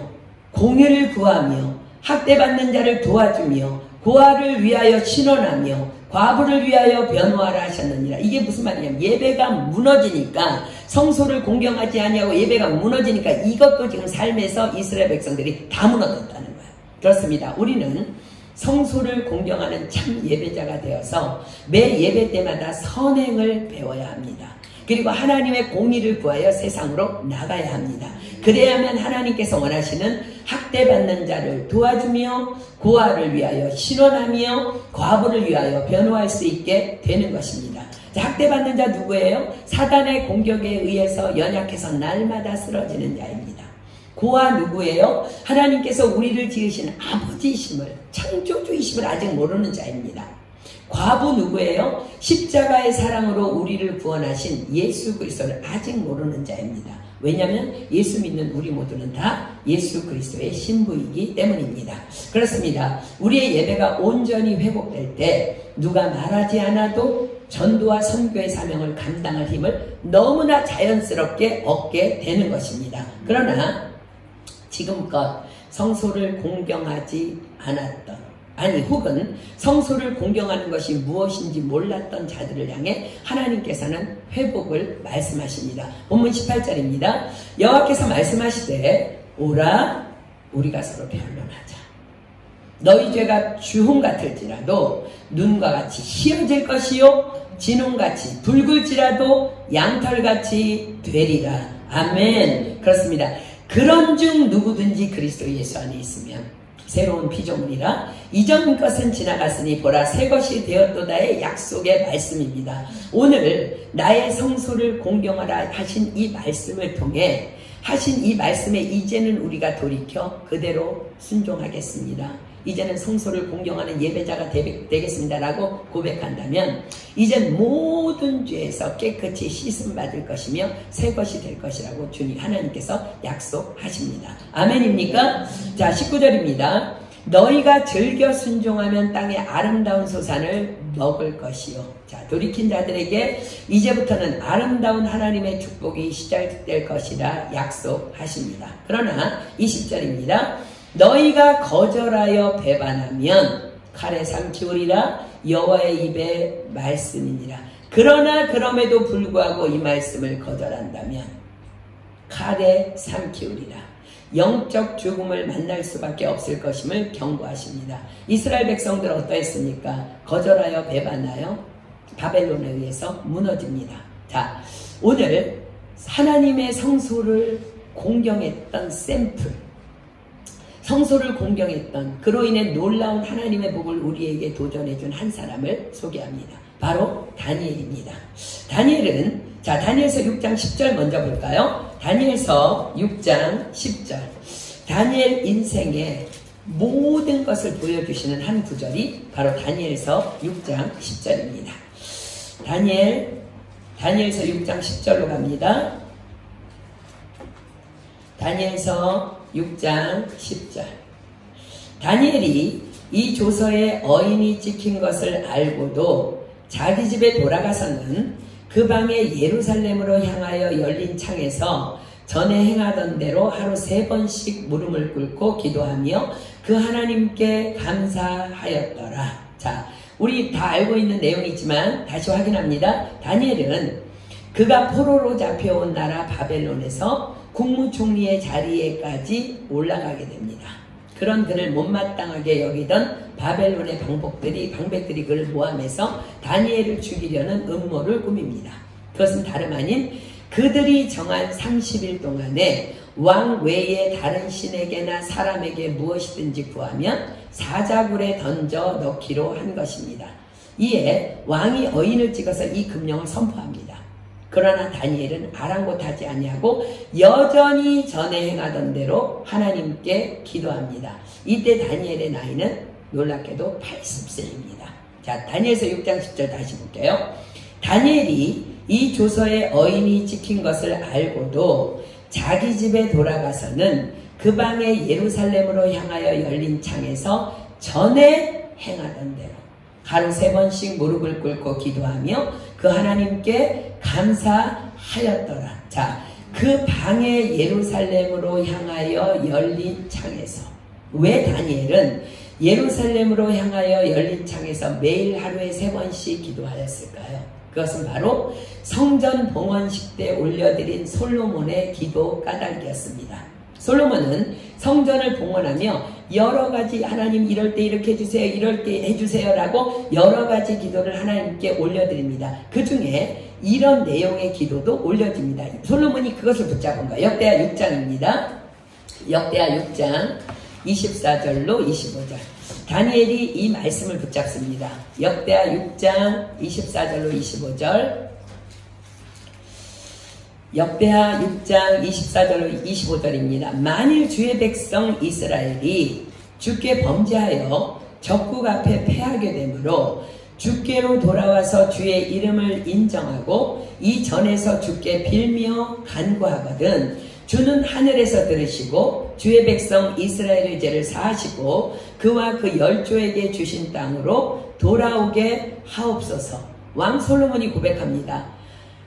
공의를 구하며 학대받는 자를 도와주며 고아를 위하여 신원하며 과부를 위하여 변호하라 하셨느니라. 이게 무슨 말이냐면 예배가 무너지니까, 성소를 공경하지 아니하고 예배가 무너지니까 이것도 지금 삶에서 이스라엘 백성들이 다 무너졌다는 거예요. 그렇습니다. 우리는 성소를 공경하는 참 예배자가 되어서 매 예배 때마다 선행을 배워야 합니다. 그리고 하나님의 공의를 구하여 세상으로 나가야 합니다. 그래야만 하나님께서 원하시는 학대받는 자를 도와주며 고아를 위하여 신원하며 과부를 위하여 변호할 수 있게 되는 것입니다. 자, 학대받는 자 누구예요? 사단의 공격에 의해서 연약해서 날마다 쓰러지는 자입니다. 고아 누구예요? 하나님께서 우리를 지으신 아버지이심을, 창조주이심을 아직 모르는 자입니다. 과부 누구예요? 십자가의 사랑으로 우리를 구원하신 예수 그리스도를 아직 모르는 자입니다. 왜냐하면 예수 믿는 우리 모두는 다 예수 그리스도의 신부이기 때문입니다. 그렇습니다. 우리의 예배가 온전히 회복될 때 누가 말하지 않아도 전도와 선교의 사명을 감당할 힘을 너무나 자연스럽게 얻게 되는 것입니다. 그러나 지금껏 성소를 공경하지 않았던, 혹은 성소를 공경하는 것이 무엇인지 몰랐던 자들을 향해 하나님께서는 회복을 말씀하십니다. 본문 18절입니다. 여호와께서 말씀하시되 오라 우리가 서로 변론하자. 너희 죄가 주홍 같을지라도 눈과 같이 희어질 것이요 진홍같이 붉을지라도 양털같이 되리라. 아멘. 그렇습니다. 그런 중 누구든지 그리스도 예수 안에 있으면 새로운 피조물이라 이전 것은 지나갔으니 보라 새 것이 되었도다의 약속의 말씀입니다. 오늘 나의 성소를 공경하라 하신 이 말씀을 통해 하신 이 말씀에 이제는 우리가 돌이켜 그대로 순종하겠습니다. 이제는 성소를 공경하는 예배자가 되겠습니다 라고 고백한다면 이젠 모든 죄에서 깨끗이 씻음 받을 것이며 새 것이 될 것이라고 주님 하나님께서 약속하십니다. 아멘입니까? 자, 19절입니다. 너희가 즐겨 순종하면 땅의 아름다운 소산을 먹을 것이요. 자, 돌이킨 자들에게 이제부터는 아름다운 하나님의 축복이 시작될 것이라 약속하십니다. 그러나 20절입니다. 너희가 거절하여 배반하면 칼에 삼키우리라. 여호와의 입의 말씀이니라. 그러나 그럼에도 불구하고 이 말씀을 거절한다면 칼에 삼키우리라. 영적 죽음을 만날 수밖에 없을 것임을 경고하십니다. 이스라엘 백성들 어떠했습니까? 거절하여 배반하여 바벨론에 의해서 무너집니다. 자, 오늘 하나님의 성소를 공경했던 샘플, 성소를 공경했던, 그로 인해 놀라운 하나님의 복을 우리에게 도전해준 한 사람을 소개합니다. 바로 다니엘입니다. 다니엘은, 자, 다니엘서 6장 10절 먼저 볼까요? 다니엘서 6장 10절. 다니엘 인생의 모든 것을 보여주시는 한 구절이 바로 다니엘서 6장 10절입니다. 다니엘서 6장 10절로 갑니다. 다니엘서 6장 10절. 다니엘이 이 조서에 어인이 찍힌 것을 알고도 자기 집에 돌아가서는 그 방에 예루살렘으로 향하여 열린 창에서 전에 행하던 대로 하루 3번씩 무릎을 꿇고 기도하며 그 하나님께 감사하였더라. 자, 우리 다 알고 있는 내용이지만 다시 확인합니다. 다니엘은 그가 포로로 잡혀온 나라 바벨론에서 국무총리의 자리에까지 올라가게 됩니다. 그런 그를 못마땅하게 여기던 바벨론의 방백들이 그를 모함해서 다니엘을 죽이려는 음모를 꾸밉니다. 그것은 다름 아닌 그들이 정한 30일 동안에 왕 외에 다른 신에게나 사람에게 무엇이든지 구하면 사자굴에 던져 넣기로 한 것입니다. 이에 왕이 어인을 찍어서 이 금령을 선포합니다. 그러나 다니엘은 아랑곳하지 아니하고 여전히 전에 행하던 대로 하나님께 기도합니다. 이때 다니엘의 나이는 놀랍게도 80세입니다. 자, 다니엘서 6장 10절 다시 볼게요. 다니엘이 이 조서에 어인이 찍힌 것을 알고도 자기 집에 돌아가서는 그 방에 예루살렘으로 향하여 열린 창에서 전에 행하던 대로 하루 3번씩 무릎을 꿇고 기도하며 그 하나님께 감사하였더라. 자, 그 방에 예루살렘으로 향하여 열린 창에서, 왜 다니엘은 예루살렘으로 향하여 열린 창에서 매일 하루에 3번씩 기도하였을까요? 그것은 바로 성전 봉헌식 때 올려드린 솔로몬의 기도 까닭이었습니다. 솔로몬은 성전을 봉헌하며 여러 가지 하나님 이럴 때 이렇게 해주세요, 이럴 때 해주세요 라고 여러 가지 기도를 하나님께 올려드립니다. 그 중에 이런 내용의 기도도 올려집니다. 솔로몬이 그것을 붙잡은 거예요. 역대하 6장입니다. 역대하 6장 24절로 25절. 다니엘이 이 말씀을 붙잡습니다. 역대하 6장 24절로 25절. 역대하 6장 24절로 25절입니다. 만일 주의 백성 이스라엘이 주께 범죄하여 적국 앞에 패하게 되므로 주께로 돌아와서 주의 이름을 인정하고 이 전에서 주께 빌며 간구하거든 주는 하늘에서 들으시고 주의 백성 이스라엘의 죄를 사하시고 그와 그 열조에게 주신 땅으로 돌아오게 하옵소서. 왕 솔로몬이 고백합니다.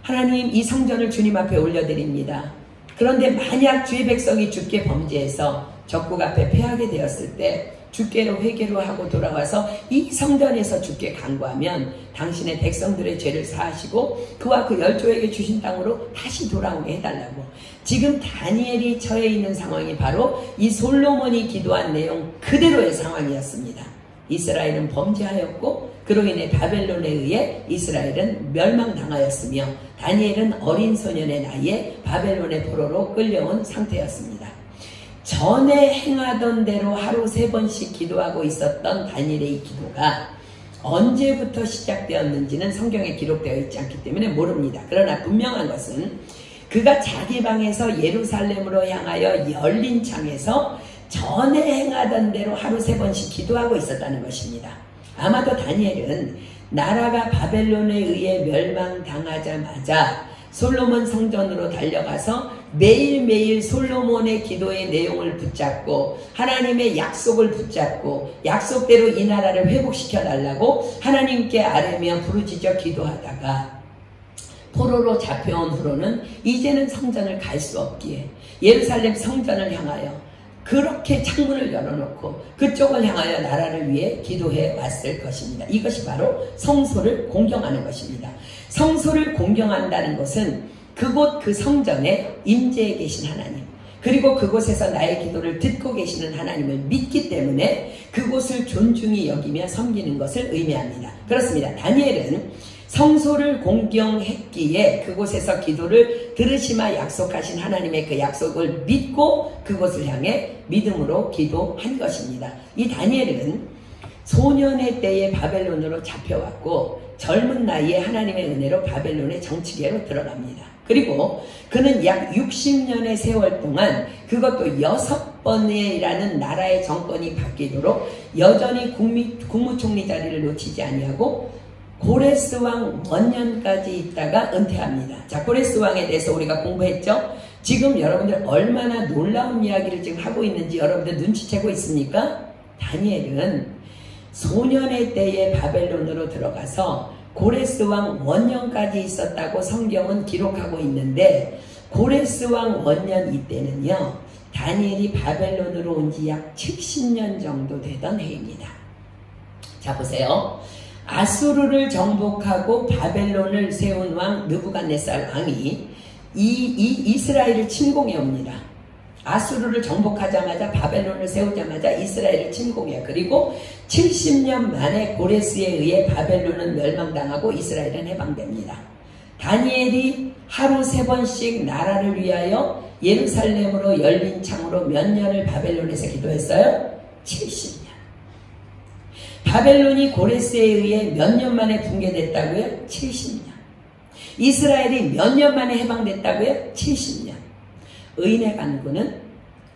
하나님, 이 성전을 주님 앞에 올려드립니다. 그런데 만약 주의 백성이 주께 범죄해서 적국 앞에 패하게 되었을 때 주께로 회개로 하고 돌아와서 이 성전에서 주께 간구하면 당신의 백성들의 죄를 사하시고 그와 그 열조에게 주신 땅으로 다시 돌아오게 해달라고. 지금 다니엘이 처해 있는 상황이 바로 이 솔로몬이 기도한 내용 그대로의 상황이었습니다. 이스라엘은 범죄하였고 그로 인해 바벨론에 의해 이스라엘은 멸망당하였으며 다니엘은 어린 소년의 나이에 바벨론의 포로로 끌려온 상태였습니다. 전에 행하던 대로 하루 3번씩 기도하고 있었던 다니엘의 이 기도가 언제부터 시작되었는지는 성경에 기록되어 있지 않기 때문에 모릅니다. 그러나 분명한 것은 그가 자기 방에서 예루살렘으로 향하여 열린 창에서 전에 행하던 대로 하루 3번씩 기도하고 있었다는 것입니다. 아마도 다니엘은 나라가 바벨론에 의해 멸망당하자마자 솔로몬 성전으로 달려가서 매일매일 솔로몬의 기도의 내용을 붙잡고 하나님의 약속을 붙잡고 약속대로 이 나라를 회복시켜달라고 하나님께 아뢰며 부르짖어 기도하다가 포로로 잡혀온 후로는 이제는 성전을 갈 수 없기에 예루살렘 성전을 향하여 그렇게 창문을 열어놓고 그쪽을 향하여 나라를 위해 기도해 왔을 것입니다. 이것이 바로 성소를 공경하는 것입니다. 성소를 공경한다는 것은 그곳 그 성전에 임재해 계신 하나님, 그리고 그곳에서 나의 기도를 듣고 계시는 하나님을 믿기 때문에 그곳을 존중히 여기며 섬기는 것을 의미합니다. 그렇습니다. 다니엘은 성소를 공경했기에 그곳에서 기도를 들으시마 약속하신 하나님의 그 약속을 믿고 그곳을 향해 믿음으로 기도한 것입니다. 이 다니엘은 소년의 때에 바벨론으로 잡혀왔고 젊은 나이에 하나님의 은혜로 바벨론의 정치계로 들어갑니다. 그리고 그는 약 60년의 세월 동안 그것도 6번이라는 나라의 정권이 바뀌도록 여전히 국무총리 자리를 놓치지 아니하고 고레스 왕 원년까지 있다가 은퇴합니다. 자, 고레스 왕에 대해서 우리가 공부했죠? 지금 여러분들 얼마나 놀라운 이야기를 지금 하고 있는지 여러분들 눈치채고 있습니까? 다니엘은 소년의 때에 바벨론으로 들어가서 고레스 왕 원년까지 있었다고 성경은 기록하고 있는데 고레스 왕 원년 이때는요 다니엘이 바벨론으로 온 지 약 70년 정도 되던 해입니다. 자, 보세요. 아수르를 정복하고 바벨론을 세운 왕 느부갓네살 왕이 이스라엘을 침공해 옵니다. 아수르를 정복하자마자 바벨론을 세우자마자 이스라엘을 침공해요. 그리고 70년 만에 고레스에 의해 바벨론은 멸망당하고 이스라엘은 해방됩니다. 다니엘이 하루 3번씩 나라를 위하여 예루살렘으로 열린 창으로 몇 년을 바벨론에서 기도했어요? 70년. 바벨론이 고레스에 의해 몇 년 만에 붕괴됐다고요? 70년. 이스라엘이 몇 년 만에 해방됐다고요? 70년. 의인의 간구는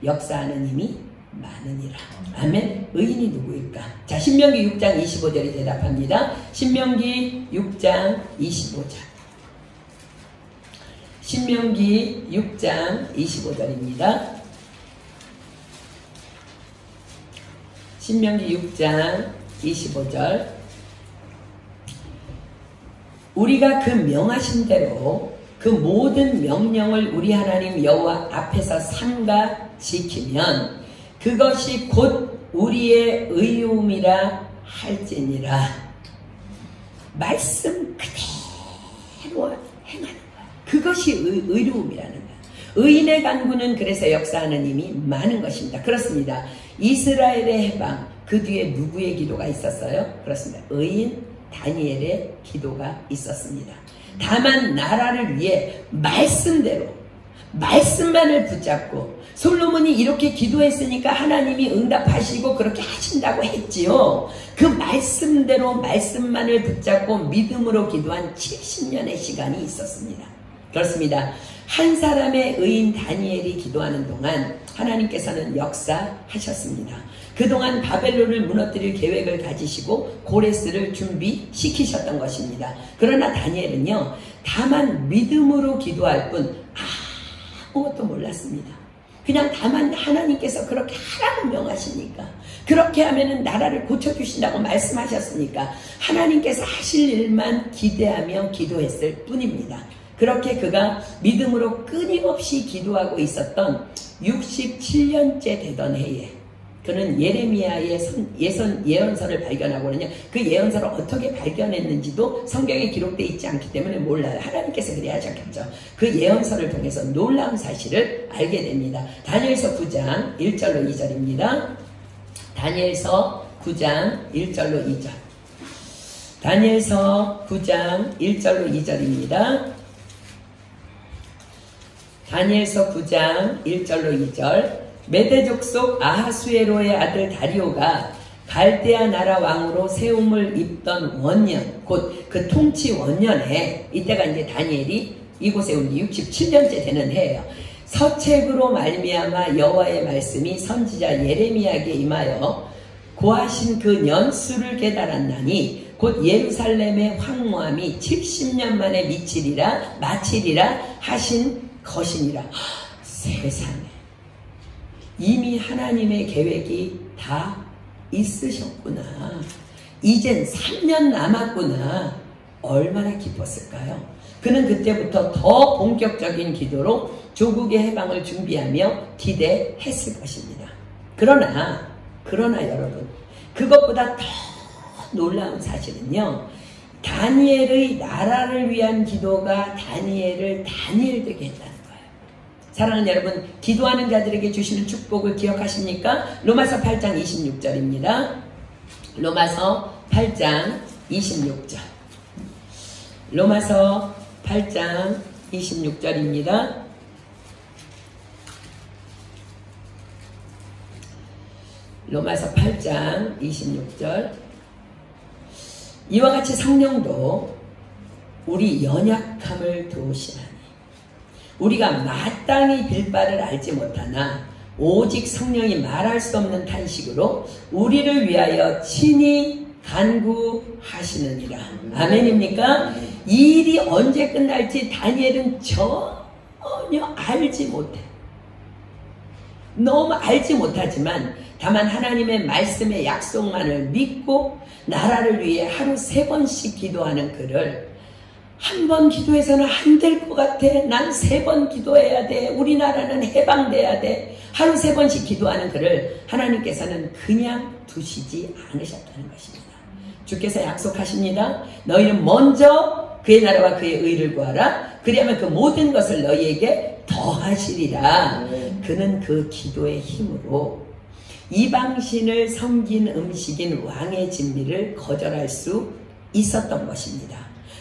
역사하는 힘이 많으니라. 아멘. 의인이 누구일까? 자, 신명기 6장 25절이 대답합니다. 신명기 6장 25절. 신명기 6장 25절입니다. 신명기 6장 25절. 우리가 그 명하신 대로 그 모든 명령을 우리 하나님 여호와 앞에서 삼가 지키면 그것이 곧 우리의 의로움이라 할지니라. 말씀 그대로 행하는 거야. 그것이 의로움이라는 거야. 의인의 간구는 그래서 역사하는 힘이 많은 것입니다. 그렇습니다. 이스라엘의 해방, 그 뒤에 누구의 기도가 있었어요? 그렇습니다. 의인 다니엘의 기도가 있었습니다. 다만 나라를 위해 말씀대로 말씀만을 붙잡고, 솔로몬이 이렇게 기도했으니까 하나님이 응답하시고 그렇게 하신다고 했지요. 그 말씀대로 말씀만을 붙잡고 믿음으로 기도한 70년의 시간이 있었습니다. 그렇습니다. 한 사람의 의인 다니엘이 기도하는 동안 하나님께서는 역사하셨습니다. 그동안 바벨론을 무너뜨릴 계획을 가지시고 고레스를 준비시키셨던 것입니다. 그러나 다니엘은요, 다만 믿음으로 기도할 뿐 아무것도 몰랐습니다. 그냥 다만 하나님께서 그렇게 하라고 명하시니까, 그렇게 하면은 나라를 고쳐주신다고 말씀하셨으니까 하나님께서 하실 일만 기대하며 기도했을 뿐입니다. 그렇게 그가 믿음으로 끊임없이 기도하고 있었던 67년째 되던 해에 그는 예레미야의 예언서를 발견하고는요, 그 예언서를 어떻게 발견했는지도 성경에 기록되어 있지 않기 때문에 몰라요. 하나님께서 그래야 하셨겠죠. 그 예언서를 통해서 놀라운 사실을 알게 됩니다. 다니엘서 9장 1절로 2절입니다. 다니엘서 9장 1절로 2절. 다니엘서 9장 1절로 2절입니다. 다니엘서 9장 1절로 2절. 메대족 속 아하수에로의 아들 다리오가 갈대아 나라 왕으로 세움을 입던 원년, 곧 그 통치 원년에, 이때가 이제 다니엘이 이곳에 온 지 67년째 되는 해예요. 서책으로 말미암아 여호와의 말씀이 선지자 예레미야에게 임하여 고하신 그 연수를 깨달았나니 곧 예루살렘의 황무함이 70년 만에 마치리라 하신 것이니라. 세상에, 이미 하나님의 계획이 다 있으셨구나. 이젠 3년 남았구나. 얼마나 기뻤을까요? 그는 그때부터 더 본격적인 기도로 조국의 해방을 준비하며 기대했을 것입니다. 그러나 여러분, 그것보다 더 놀라운 사실은요, 다니엘의 나라를 위한 기도가 다니엘을 다니엘 되게 했다는 거예요. 사랑하는 여러분, 기도하는 자들에게 주시는 축복을 기억하십니까? 로마서 8장 26절입니다. 로마서 8장 26절. 로마서 8장 26절입니다. 로마서 8장 26절. 이와 같이 성령도 우리 연약함을 도우시나니 우리가 마땅히 빌 바를 알지 못하나 오직 성령이 말할 수 없는 탄식으로 우리를 위하여 친히 간구하시느니라. 아멘입니까? 이 일이 언제 끝날지 다니엘은 전혀 알지 못해. 너무 알지 못하지만 다만 하나님의 말씀의 약속만을 믿고 나라를 위해 하루 3번씩 기도하는 그를, 한 번 기도해서는 안 될 것 같아, 난 3번 기도해야 돼, 우리나라는 해방돼야 돼, 하루 3번씩 기도하는 그를 하나님께서는 그냥 두시지 않으셨다는 것입니다. 주께서 약속하십니다. 너희는 먼저 그의 나라와 그의 의를 구하라. 그리하면 그 모든 것을 너희에게 더하시리라. 그는 그 기도의 힘으로 이방신을 섬긴 음식인 왕의 진미를 거절할 수 있었던 것입니다.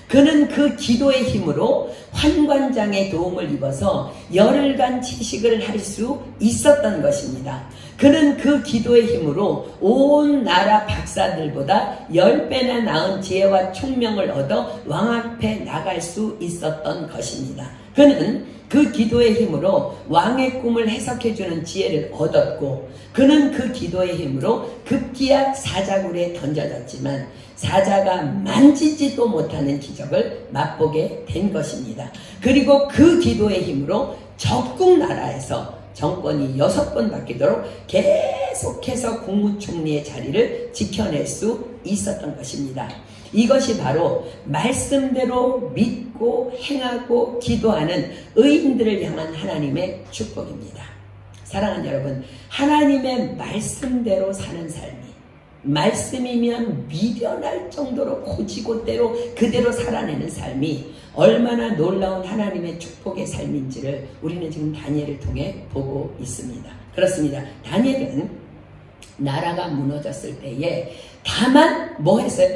그는 그 기도의 힘으로 환관장의 도움을 입어서 열흘간 채식을 할 수 있었던 것입니다. 그는 그 기도의 힘으로 온 나라 박사들보다 10배나 나은 지혜와 총명을 얻어 왕 앞에 나갈 수 있었던 것입니다. 그는 그 기도의 힘으로 왕의 꿈을 해석해주는 지혜를 얻었고, 그는 그 기도의 힘으로 급기야 사자굴에 던져졌지만 사자가 만지지도 못하는 기적을 맛보게 된 것입니다. 그리고 그 기도의 힘으로 적국 나라에서 정권이 6번 바뀌도록 계속해서 국무총리의 자리를 지켜낼 수 있었던 것입니다. 이것이 바로 말씀대로 믿고 행하고 기도하는 의인들을 향한 하나님의 축복입니다. 사랑하는 여러분, 하나님의 말씀대로 사는 삶이, 말씀이면 미련할 정도로 고지고대로 그대로 살아내는 삶이 얼마나 놀라운 하나님의 축복의 삶인지를 우리는 지금 다니엘을 통해 보고 있습니다. 그렇습니다. 다니엘은 나라가 무너졌을 때에 다만 뭐 했어요?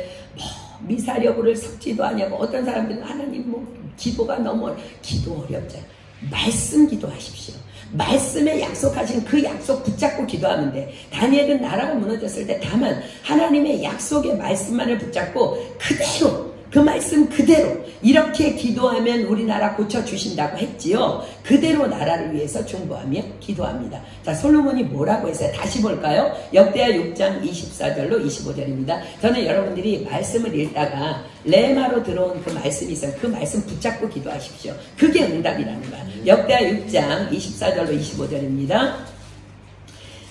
미사여구를 섞지도 아니하고, 어떤 사람들은 하나님 기도가 너무 기도 어렵잖아요. 말씀 기도하십시오. 말씀에 약속하신 그 약속 붙잡고 기도하면 돼. 다니엘은 나라가 무너졌을 때 다만 하나님의 약속의 말씀만을 붙잡고 그대로, 그 말씀 그대로 이렇게 기도하면 우리나라 고쳐주신다고 했지요. 그대로 나라를 위해서 중보하며 기도합니다. 자, 솔로몬이 뭐라고 했어요? 다시 볼까요? 역대하 6장 24절로 25절입니다. 저는 여러분들이 말씀을 읽다가 레마로 들어온 그 말씀이 있어요. 그 말씀 붙잡고 기도하십시오. 그게 응답이라는 거야. 역대하 6장 24절로 25절입니다.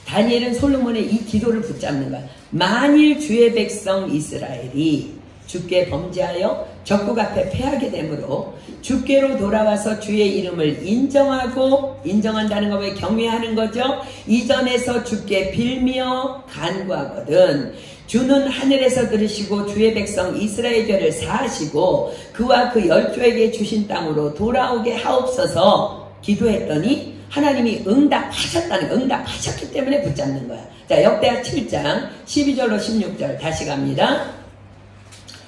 다니엘은 솔로몬의 이 기도를 붙잡는 거야. 만일 주의 백성 이스라엘이 주께 범죄하여 적국 앞에 패하게 되므로 주께로 돌아와서 주의 이름을 인정하고, 인정한다는 거 왜 경외하는 거죠? 이전에서 주께 빌며 간구하거든 주는 하늘에서 들으시고 주의 백성 이스라엘 죄를 사하시고 그와 그 열조에게 주신 땅으로 돌아오게 하옵소서 기도했더니 하나님이 응답하셨다는 거, 응답하셨기 때문에 붙잡는 거야. 자, 역대하 7장 12절로 16절 다시 갑니다.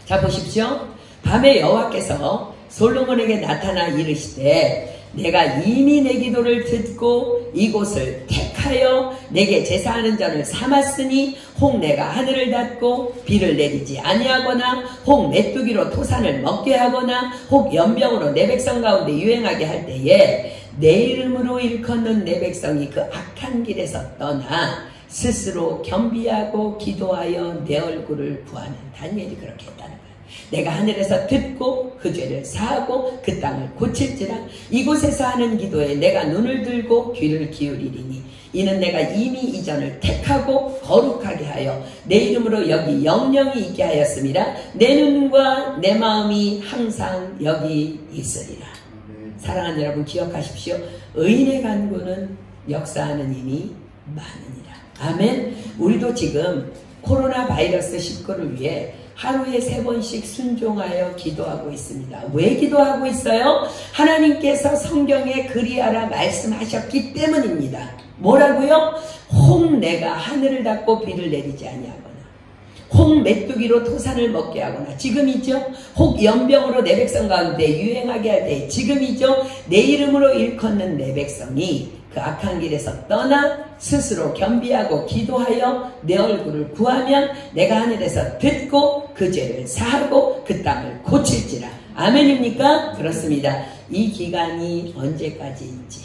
자, 보십시오. 밤에 여호와께서 솔로몬에게 나타나 이르시되 내가 이미 내 기도를 듣고 이곳을 택하여 내게 제사하는 전을 삼았으니 혹 내가 하늘을 닫고 비를 내리지 아니하거나 혹 메뚜기로 토산을 먹게 하거나 혹 연병으로 내 백성 가운데 유행하게 할 때에 내 이름으로 일컫는 내 백성이 그 악한 길에서 떠나 스스로 겸비하고 기도하여 내 얼굴을 구하는. 다니엘이 그렇게 했다는 거예요. 내가 하늘에서 듣고 그 죄를 사하고 그 땅을 고칠지라. 이곳에서 하는 기도에 내가 눈을 들고 귀를 기울이리니 이는 내가 이미 이전을 택하고 거룩하게 하여 내 이름으로 여기 영영이 있게 하였음이라. 내 눈과 내 마음이 항상 여기 있으리라. 사랑하는 여러분, 기억하십시오. 의인의 간구는 역사하는 힘이 많으니라. 아멘. 우리도 지금 코로나 바이러스 19를 위해 하루에 3번씩 순종하여 기도하고 있습니다. 왜 기도하고 있어요? 하나님께서 성경에 그리하라 말씀하셨기 때문입니다. 뭐라고요? 혹 내가 하늘을 닫고 비를 내리지 아니하거나 혹 메뚜기로 토산을 먹게 하거나, 지금이죠. 혹 연병으로 내 백성 가운데 유행하게 할 때, 지금이죠. 내 이름으로 일컫는 내 백성이 그 악한 길에서 떠나 스스로 겸비하고 기도하여 내 얼굴을 구하면 내가 하늘에서 듣고 그 죄를 사하고 그 땅을 고칠지라. 아멘입니까? 그렇습니다. 이 기간이 언제까지인지,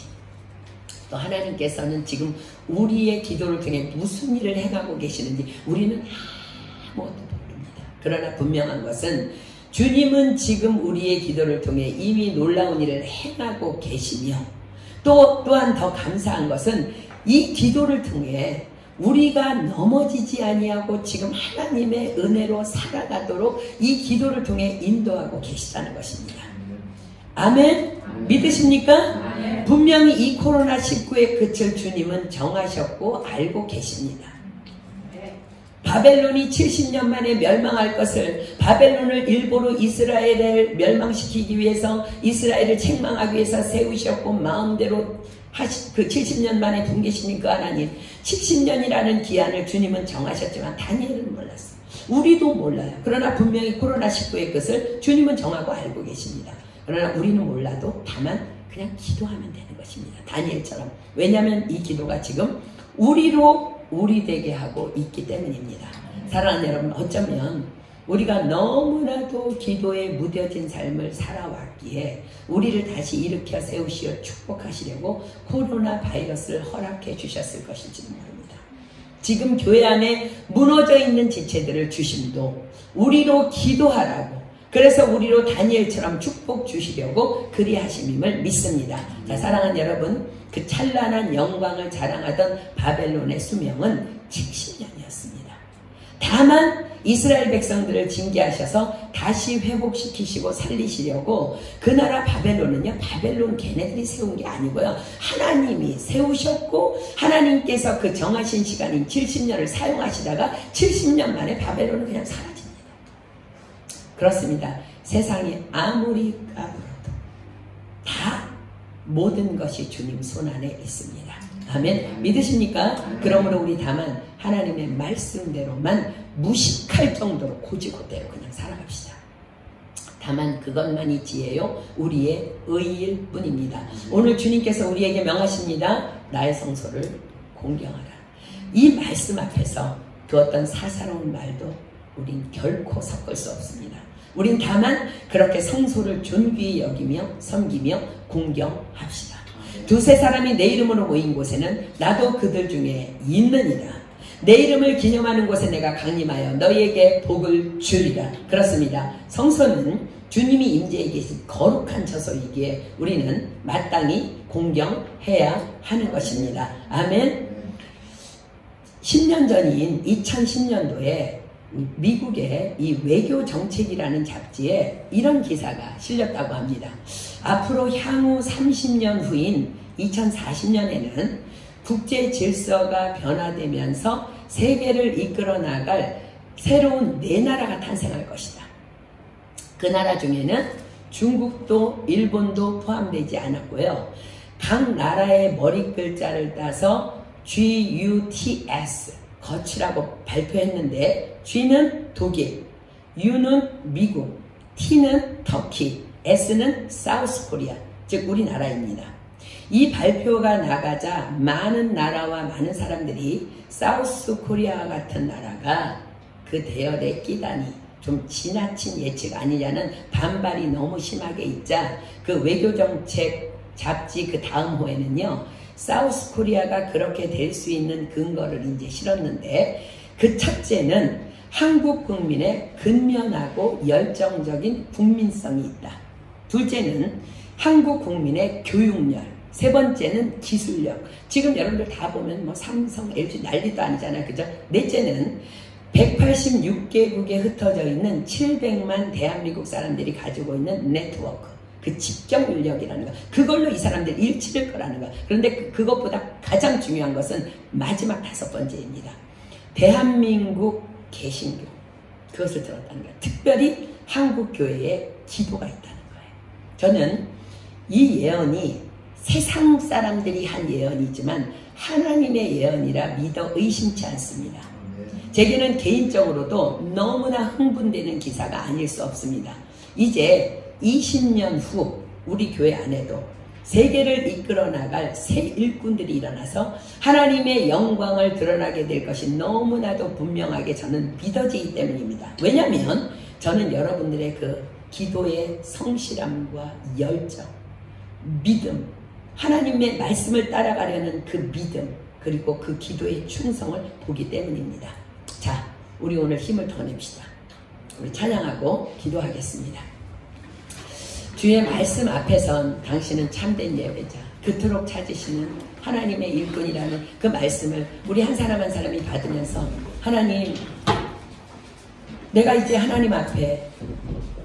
또 하나님께서는 지금 우리의 기도를 통해 무슨 일을 행하고 계시는지 우리는 아무것도 모릅니다. 그러나 분명한 것은 주님은 지금 우리의 기도를 통해 이미 놀라운 일을 행하고 계시며, 또한 더 감사한 것은 이 기도를 통해 우리가 넘어지지 아니하고 지금 하나님의 은혜로 살아가도록 이 기도를 통해 인도하고 계시다는 것입니다. 아멘? 믿으십니까? 아멘. 분명히 이 코로나19의 끝을 주님은 정하셨고 알고 계십니다. 바벨론이 70년 만에 멸망할 것을, 바벨론을 일부러 이스라엘을 멸망시키기 위해서, 이스라엘을 책망하기 위해서 세우셨고 마음대로 그 70년 만에 붕괴시킨 그 하나님, 70년이라는 기한을 주님은 정하셨지만 다니엘은 몰랐어요. 우리도 몰라요. 그러나 분명히 코로나19의 것을 주님은 정하고 알고 계십니다. 그러나 우리는 몰라도 다만 그냥 기도하면 되는 것입니다. 다니엘처럼. 왜냐하면 이 기도가 지금 우리로 우리 되게 하고 있기 때문입니다. 사랑하는 여러분, 어쩌면 우리가 너무나도 기도에 무뎌진 삶을 살아왔기에 우리를 다시 일으켜 세우시어 축복하시려고 코로나 바이러스를 허락해 주셨을 것인지도 모릅니다. 지금 교회 안에 무너져 있는 지체들을 주심도 우리로 기도하라고, 그래서 우리로 다니엘처럼 축복 주시려고 그리하심임을 믿습니다. 자, 사랑하는 여러분, 그 찬란한 영광을 자랑하던 바벨론의 수명은 70년이었습니다. 다만 이스라엘 백성들을 징계하셔서 다시 회복시키시고 살리시려고 그 나라 바벨론은요, 바벨론 걔네들이 세운 게 아니고요, 하나님이 세우셨고 하나님께서 그 정하신 시간인 70년을 사용하시다가 70년 만에 바벨론은 그냥 사라집니다. 그렇습니다. 세상이 아무리 까불어도 다 모든 것이 주님 손안에 있습니다. 아멘. 믿으십니까? 그러므로 우리 다만 하나님의 말씀대로만 무식할 정도로 고지고대로 그냥 살아갑시다. 다만 그것만이 지혜요, 우리의 의일 뿐입니다. 오늘 주님께서 우리에게 명하십니다. 나의 성소를 공경하라. 이 말씀 앞에서 그 어떤 사사로운 말도 우린 결코 섞을 수 없습니다. 우린 다만 그렇게 성소를 존귀히 여기며 섬기며 공경합시다. 두세 사람이 내 이름으로 모인 곳에는 나도 그들 중에 있느니라. 내 이름을 기념하는 곳에 내가 강림하여 너희에게 복을 주리라. 그렇습니다. 성소는 주님이 임재해 계신 거룩한 처소이기에 우리는 마땅히 공경해야 하는 것입니다. 아멘. 10년 전인 2010년도에 미국의 이 외교 정책이라는 잡지에 이런 기사가 실렸다고 합니다. 앞으로 향후 30년 후인 2040년에는 국제 질서가 변화되면서 세계를 이끌어 나갈 새로운 네 나라가 탄생할 것이다. 그 나라 중에는 중국도 일본도 포함되지 않았고요. 각 나라의 머리 글자를 따서 GUTS 거치라고 발표했는데, G는 독일, U는 미국, T는 터키, S는 사우스 코리아, 즉 우리나라입니다. 이 발표가 나가자 많은 나라와 많은 사람들이 사우스 코리아와 같은 나라가 그 대열에 끼다니 좀 지나친 예측 아니냐는 반발이 너무 심하게 있자 그 외교정책 잡지 그 다음 호에는요, 사우스 코리아가 그렇게 될 수 있는 근거를 이제 실었는데, 그 첫째는 한국 국민의 근면하고 열정적인 국민성이 있다. 둘째는 한국 국민의 교육열. 세 번째는 기술력. 지금 여러분들 다 보면 뭐 삼성, LG 난리도 아니잖아요. 그죠? 넷째는 186개국에 흩어져 있는 700만 대한민국 사람들이 가지고 있는 네트워크. 그 집중력이라는 거, 그걸로 이 사람들 일치를 거라는 거. 그런데 그것보다 가장 중요한 것은 마지막 다섯 번째입니다. 대한민국 개신교, 그것을 들었다는 거예요. 특별히 한국 교회에 기도가 있다는 거예요. 저는 이 예언이 세상 사람들이 한 예언이지만 하나님의 예언이라 믿어 의심치 않습니다. 제게는 개인적으로도 너무나 흥분되는 기사가 아닐 수 없습니다. 이제 20년 후 우리 교회 안에도 세계를 이끌어 나갈 새 일꾼들이 일어나서 하나님의 영광을 드러나게 될 것이 너무나도 분명하게 저는 믿어지기 때문입니다. 왜냐하면 저는 여러분들의 그 기도의 성실함과 열정, 믿음, 하나님의 말씀을 따라가려는 그 믿음, 그리고 그 기도의 충성을 보기 때문입니다. 자, 우리 오늘 힘을 더 냅시다. 우리 찬양하고 기도하겠습니다. 주의 말씀 앞에선 당신은 참된 예배자, 그토록 찾으시는 하나님의 일꾼이라는 그 말씀을 우리 한 사람 한 사람이 받으면서, 하나님, 내가 이제 하나님 앞에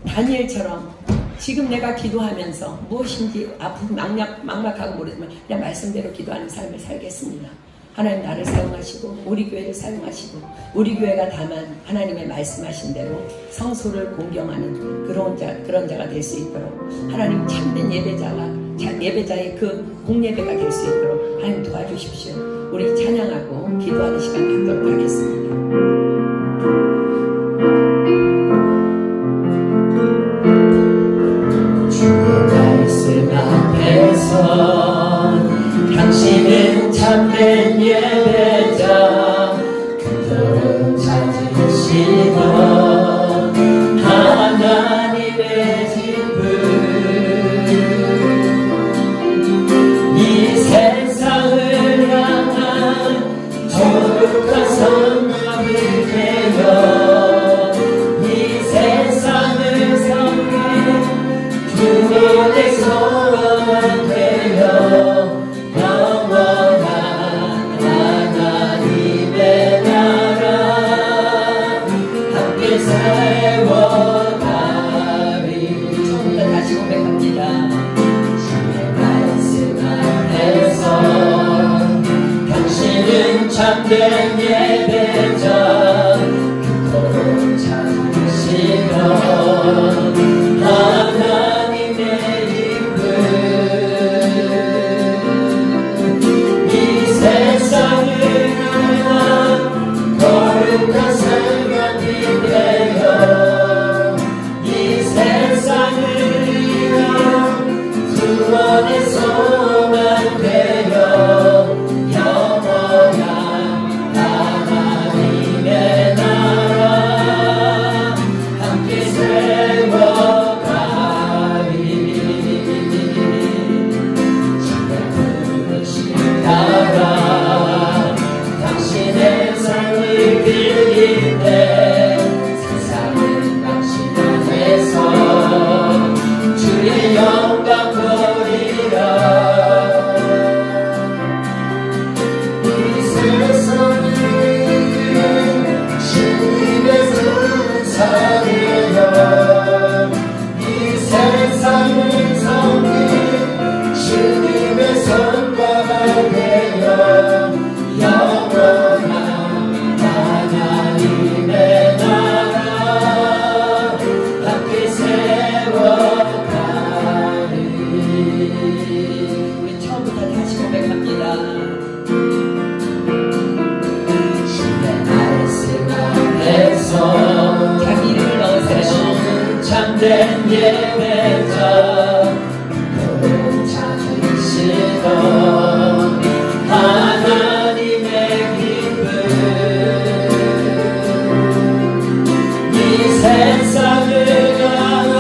다니엘처럼 지금 내가 기도하면서 무엇인지 아프고 막막하고 모르지만 그냥 말씀대로 기도하는 삶을 살겠습니다. 하나님 나를 사용하시고 우리 교회를 사용하시고 우리 교회가 다만 하나님의 말씀하신 대로 성소를 공경하는 그런 자가 될 수 있도록, 하나님 참된 예배자의 그 공예배가 될 수 있도록 하나님 도와주십시오. 우리 찬양하고 기도하는 시간 갖도록 하겠습니다. 말씀 앞에서 당신은 참된 예배자, 그토록 찾으시던 하나님의 집을 이 세상을 향한 거룩한 참된 예배자 그토록 찾으시던 하나님의 이름 이 세상을 위한 거룩한 생명이 되어 이 세상을 위한 구원의 소망 되어 영원한 하나님의 나라 함께 세워가리. 주의 부르심 따라 당신의 삶을 빌릴 때 세상은 당신 안에서 주의 영광 보리라. 이 세상을 주님의 승사되어 이 세상을 섬긴 주님의 손과가 되어 영원한 하나님의 나라 함께 세워가리. 우리 처음부터 다시 고백합니다. 주의 말씀 안에서 자기 이름을 넣으세요. 참된 예배자 그토록 찾으시던 하나님의 기쁨 이 세상을 향한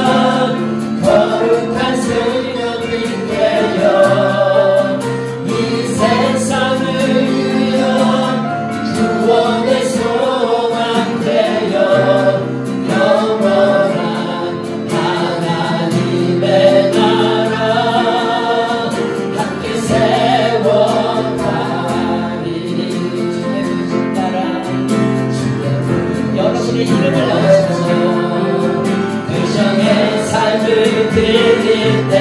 거룩한 생명이 되어 이 세상을 위한 구원의 소망 되어 영원한 하나님의 나라 함께 세워가리. 주의 부르심 따라 여러분의 이름을 넣으시고 의정의 삶을 드릴 때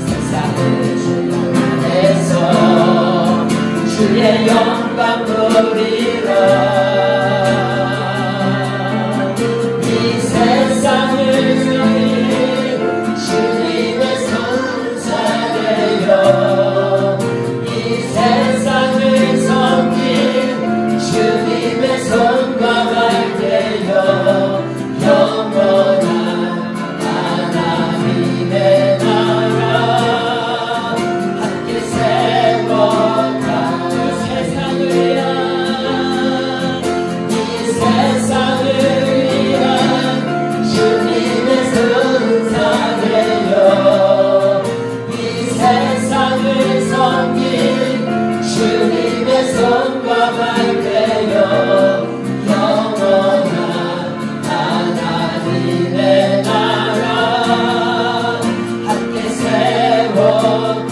세상을 주님 안에서 주의 영광 보리라. 이 세상을 주님의 선사되어 이 세상을 섬긴 주님의 손과 발 되어 영원한 하나님의 나라 함께 세워가. 세상을 위한 이 세상을 위한 주님의 승사되어 이 세상을 섬긴 주님의 손과 발 되어 영원한 하나님의 나라 함께 세워가리.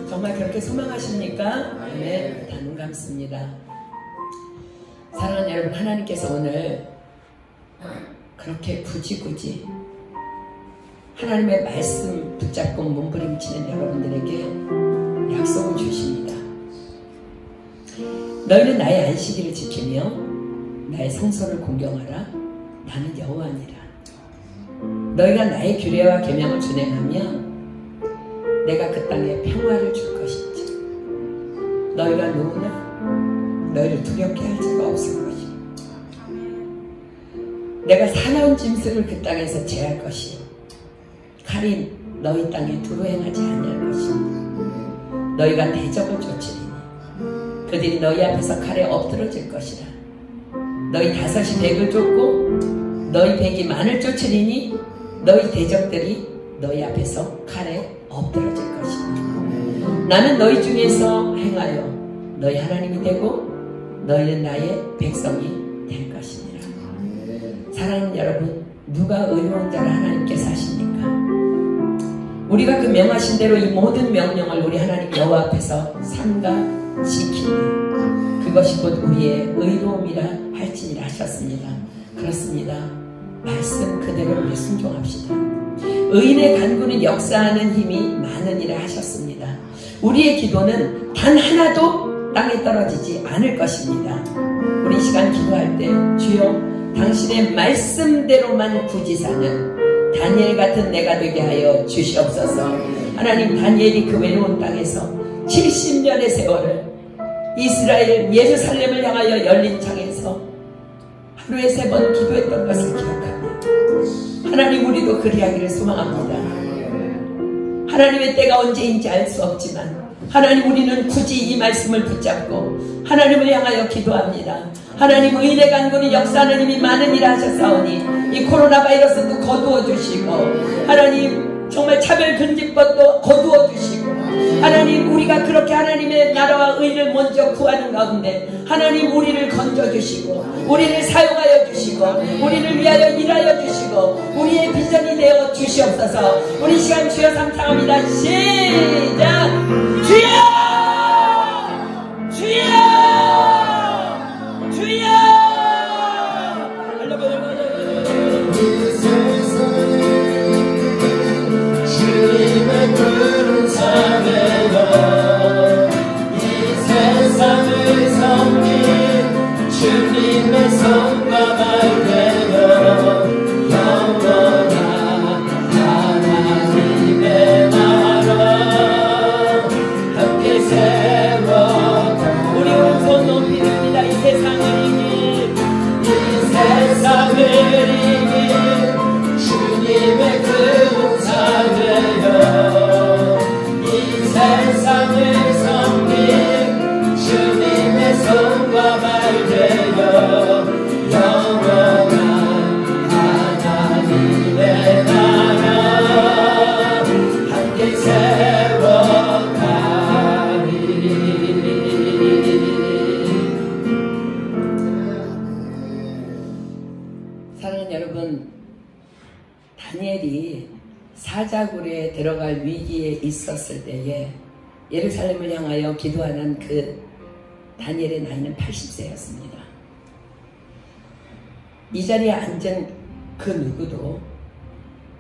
정말 그렇게 소망하십니까? 네, 단운 감습니다. 사랑하는 여러분, 하나님께서 오늘 그렇게 굳이 하나님의 말씀 붙잡고 몸부림치는 여러분들에게 약속을 주십니다. 너희는 나의 안식일을 지키며 나의 성소를 공경하라. 나는 여호와니라. 너희가 나의 규례와 계명을 준행하면 내가 그 땅에 평화를 줄 것이지. 너희가 누구나 너희를 두렵게 할 자가 없을 것이고 내가 사나운 짐승을 그 땅에서 제할 것이요 칼이 너희 땅에 두루 행하지 아니할 것이요 너희가 대적을 쫓으리니 그들이 너희 앞에서 칼에 엎드러질 것이라. 너희 다섯이 백을 쫓고 너희 백이 만을 쫓으리니 너희 대적들이 너희 앞에서 칼에 엎드러질 것이다. 나는 너희 중에서 행하여 너희 하나님이 되고 너희는 나의 백성이 될 것이니라. 사랑하는 여러분, 누가 의로운 자를 하나님께서 하십니까? 우리가 그 명하신 대로 이 모든 명령을 우리 하나님 여호와 앞에서 삼가 지키니 그것이 곧 우리의 의로움이라 할지니라 하셨습니다. 그렇습니다. 말씀 그대로 우리 순종합시다. 의인의 간구는 역사하는 힘이 많으니라 하셨습니다. 우리의 기도는 단 하나도 땅에 떨어지지 않을 것입니다. 우리 시간 기도할 때 주여 당신의 말씀대로만 굳이 사는 다니엘 같은 내가 되게 하여 주시옵소서. 하나님, 다니엘이 그 외로운 땅에서 70년의 세월을 이스라엘 예루살렘을 향하여 열린 창에서 하루에 3번 기도했던 것을 기억합니다. 하나님, 우리도 그리하기를 소망합니다. 하나님의 때가 언제인지 알 수 없지만 하나님, 우리는 굳이 이 말씀을 붙잡고 하나님을 향하여 기도합니다. 하나님, 의인의 간구는 역사하는 힘이 많으니라 하셨사오니 이 코로나 바이러스도 거두어 주시고 하나님, 정말 차별금지법도 거두어 주시고 하나님, 우리가 그렇게 하나님의 나라와 의를 먼저 구하는 가운데 하나님, 우리를 건져주시고 우리를 사용하여 주시고 우리를 위하여 일하여 주시고 우리의 비전이 되어 주시옵소서. 우리 시간 주여 감사합니다. 시작. 주여, 주여, 주여. 주님의 푸른 산에서 이 세상을 섬긴 주님의 손과 발되어 영원한 하나님의 나라 함께 세워가. 우리 오른손 높이 듭니다. 이 세상을 이긴 주님의 푸른 산에서 이 세상을 섬긴 주님의 손과 발되어 영원한 하나님의 나라 함께 세워가리. 사랑하는 여러분, 다니엘이 사자굴에 들어갈 위기에 있었을 때에 예루살렘을 향하여 기도하는 그 다니엘의 나이는 80세였습니다. 이 자리에 앉은 그 누구도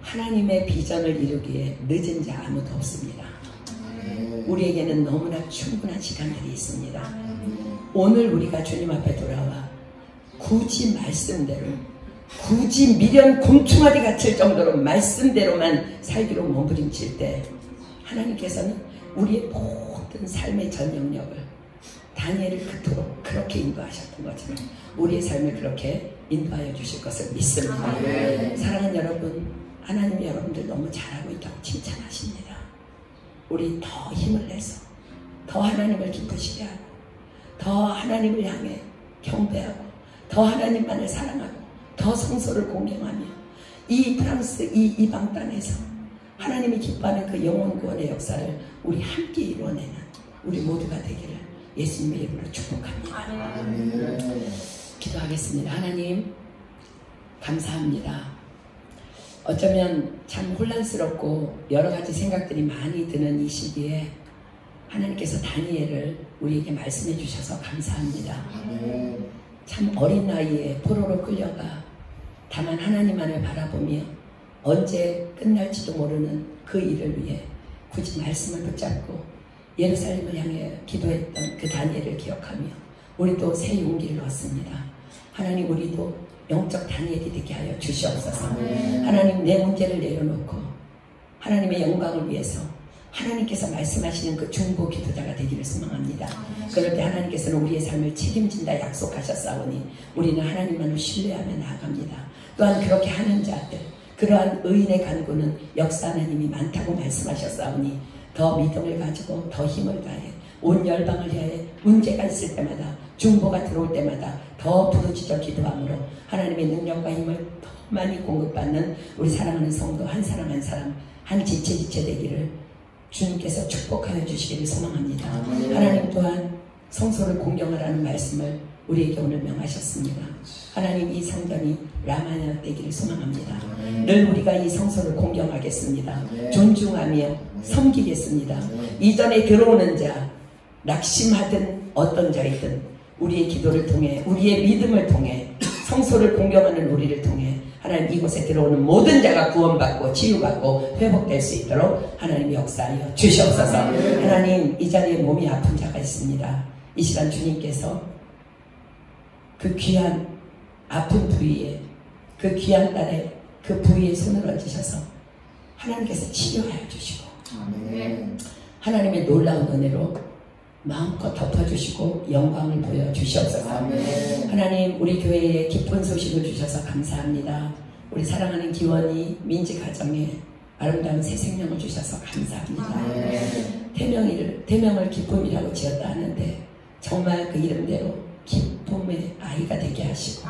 하나님의 비전을 이루기에 늦은 자 아무도 없습니다. 우리에게는 너무나 충분한 시간들이 있습니다. 오늘 우리가 주님 앞에 돌아와 굳이 말씀대로, 굳이 미련 곤충아리 같을 정도로 말씀대로만 살기로 몸부림칠 때 하나님께서는 우리의 모든 삶의 전 영역을 다니엘을 그토록 그렇게 인도하셨던 것처럼 우리의 삶을 그렇게 인도하여 주실 것을 믿습니다. 사랑하는 여러분, 하나님이 여러분들 너무 잘하고 있다고 칭찬하십니다. 우리 더 힘을 내서 더 하나님을 기쁘시게 하고 더 하나님을 향해 경배하고 더 하나님만을 사랑하고 더 성소를 공경하며 이 프랑스 이 이방 땅에서 하나님이 기뻐하는 그 영혼 구원의 역사를 우리 함께 이루어내는 우리 모두가 되기를 예수님의 이름으로 축복합니다. 기도하겠습니다. 하나님, 감사합니다. 어쩌면 참 혼란스럽고 여러 가지 생각들이 많이 드는 이 시기에 하나님께서 다니엘을 우리에게 말씀해 주셔서 감사합니다. 참 어린 나이에 포로로 끌려가 다만 하나님만을 바라보며 언제 끝날지도 모르는 그 일을 위해 굳이 말씀을 붙잡고 예루살렘을 향해 기도했던 그 다니엘을 기억하며 우리도 새 용기를 얻습니다. 하나님, 우리도 영적 다니엘이 되게 하여 주시옵소서. 하나님, 내 문제를 내려놓고 하나님의 영광을 위해서 하나님께서 말씀하시는 그 중보 기도자가 되기를 소망합니다. 그럴 때 하나님께서는 우리의 삶을 책임진다 약속하셨사오니 우리는 하나님만을 신뢰하며 나아갑니다. 또한 그렇게 하는 자들, 그러한 의인의 간구는 역사하는 힘이 많다고 말씀하셨사오니 더 믿음을 가지고 더 힘을 다해 온 열방을 위하여 문제가 있을 때마다 중보가 들어올 때마다 더 부르짖어 기도함으로 하나님의 능력과 힘을 더 많이 공급받는 우리 사랑하는 성도 한 사람 한 사람 한 지체 되기를 주님께서 축복하여 주시기를 소망합니다. 하나님 또한 성소를 공경하라는 말씀을 우리에게 오늘 명하셨습니다. 하나님, 이 성전이 라마냐 되기를 소망합니다. 늘 우리가 이 성소를 공경하겠습니다. 존중하며 섬기겠습니다. 이전에 들어오는 자, 낙심하든 어떤 자이든 우리의 기도를 통해 우리의 믿음을 통해 성소를 공경하는 우리를 통해 하나님 이곳에 들어오는 모든 자가 구원받고 치유받고 회복될 수 있도록 하나님 역사하여 주시옵소서. 하나님 이 자리에 몸이 아픈 자가 있습니다. 이 시간 주님께서 그 귀한 아픈 부위에 그 귀한 딸의 그 부위에 손을 얹으셔서 하나님께서 치료하여 주시고 하나님의 놀라운 은혜로 마음껏 덮어주시고 영광을 보여주시옵소서. 하나님 우리 교회에 기쁜 소식을 주셔서 감사합니다. 우리 사랑하는 기원이 민지 가정에 아름다운 새 생명을 주셔서 감사합니다. 태명을 기쁨이라고 지었다 하는데 정말 그 이름대로 기쁨의 아이가 되게 하시고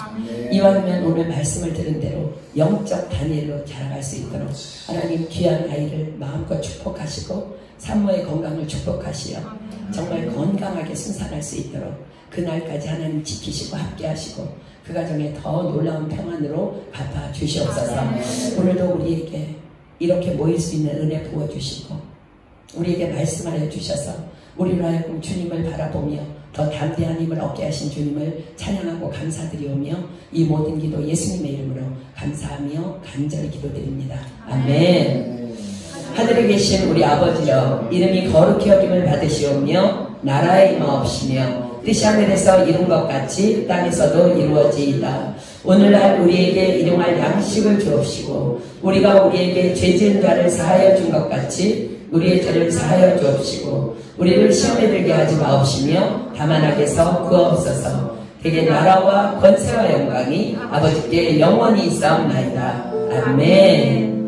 이왕이면 오늘 말씀을 들은 대로 영적 다니엘로 자라갈 수 있도록 하나님 귀한 아이를 마음껏 축복하시고 산모의 건강을 축복하시어 정말 건강하게 순산할 수 있도록 그날까지 하나님 지키시고 함께 하시고 그 가정에 더 놀라운 평안으로 갚아 주시옵소서. 오늘도 우리에게 이렇게 모일 수 있는 은혜 부어주시고 우리에게 말씀하여 주셔서 우리로 하여금 주님을 바라보며 더 담대한 힘을 얻게 하신 주님을 찬양하고 감사드리오며 이 모든 기도 예수님의 이름으로 감사하며 간절히 기도드립니다. 아멘. 하늘에 계신 우리 아버지여 이름이 거룩히 여김을 받으시오며 나라의 임하옵시며 뜻이 하늘에서 이룬 것 같이 땅에서도 이루어지이다. 오늘날 우리에게 일용할 양식을 주옵시고 우리가 우리에게 죄 지은 자를 사하여 준 것 같이 우리의 죄를 사하여 주옵시고 우리를 시험에 들게 하지 마옵시며 다만 악에서 구하옵소서. 대개 나라와 권세와 영광이 아버지께 영원히 있사옵나이다. 아멘.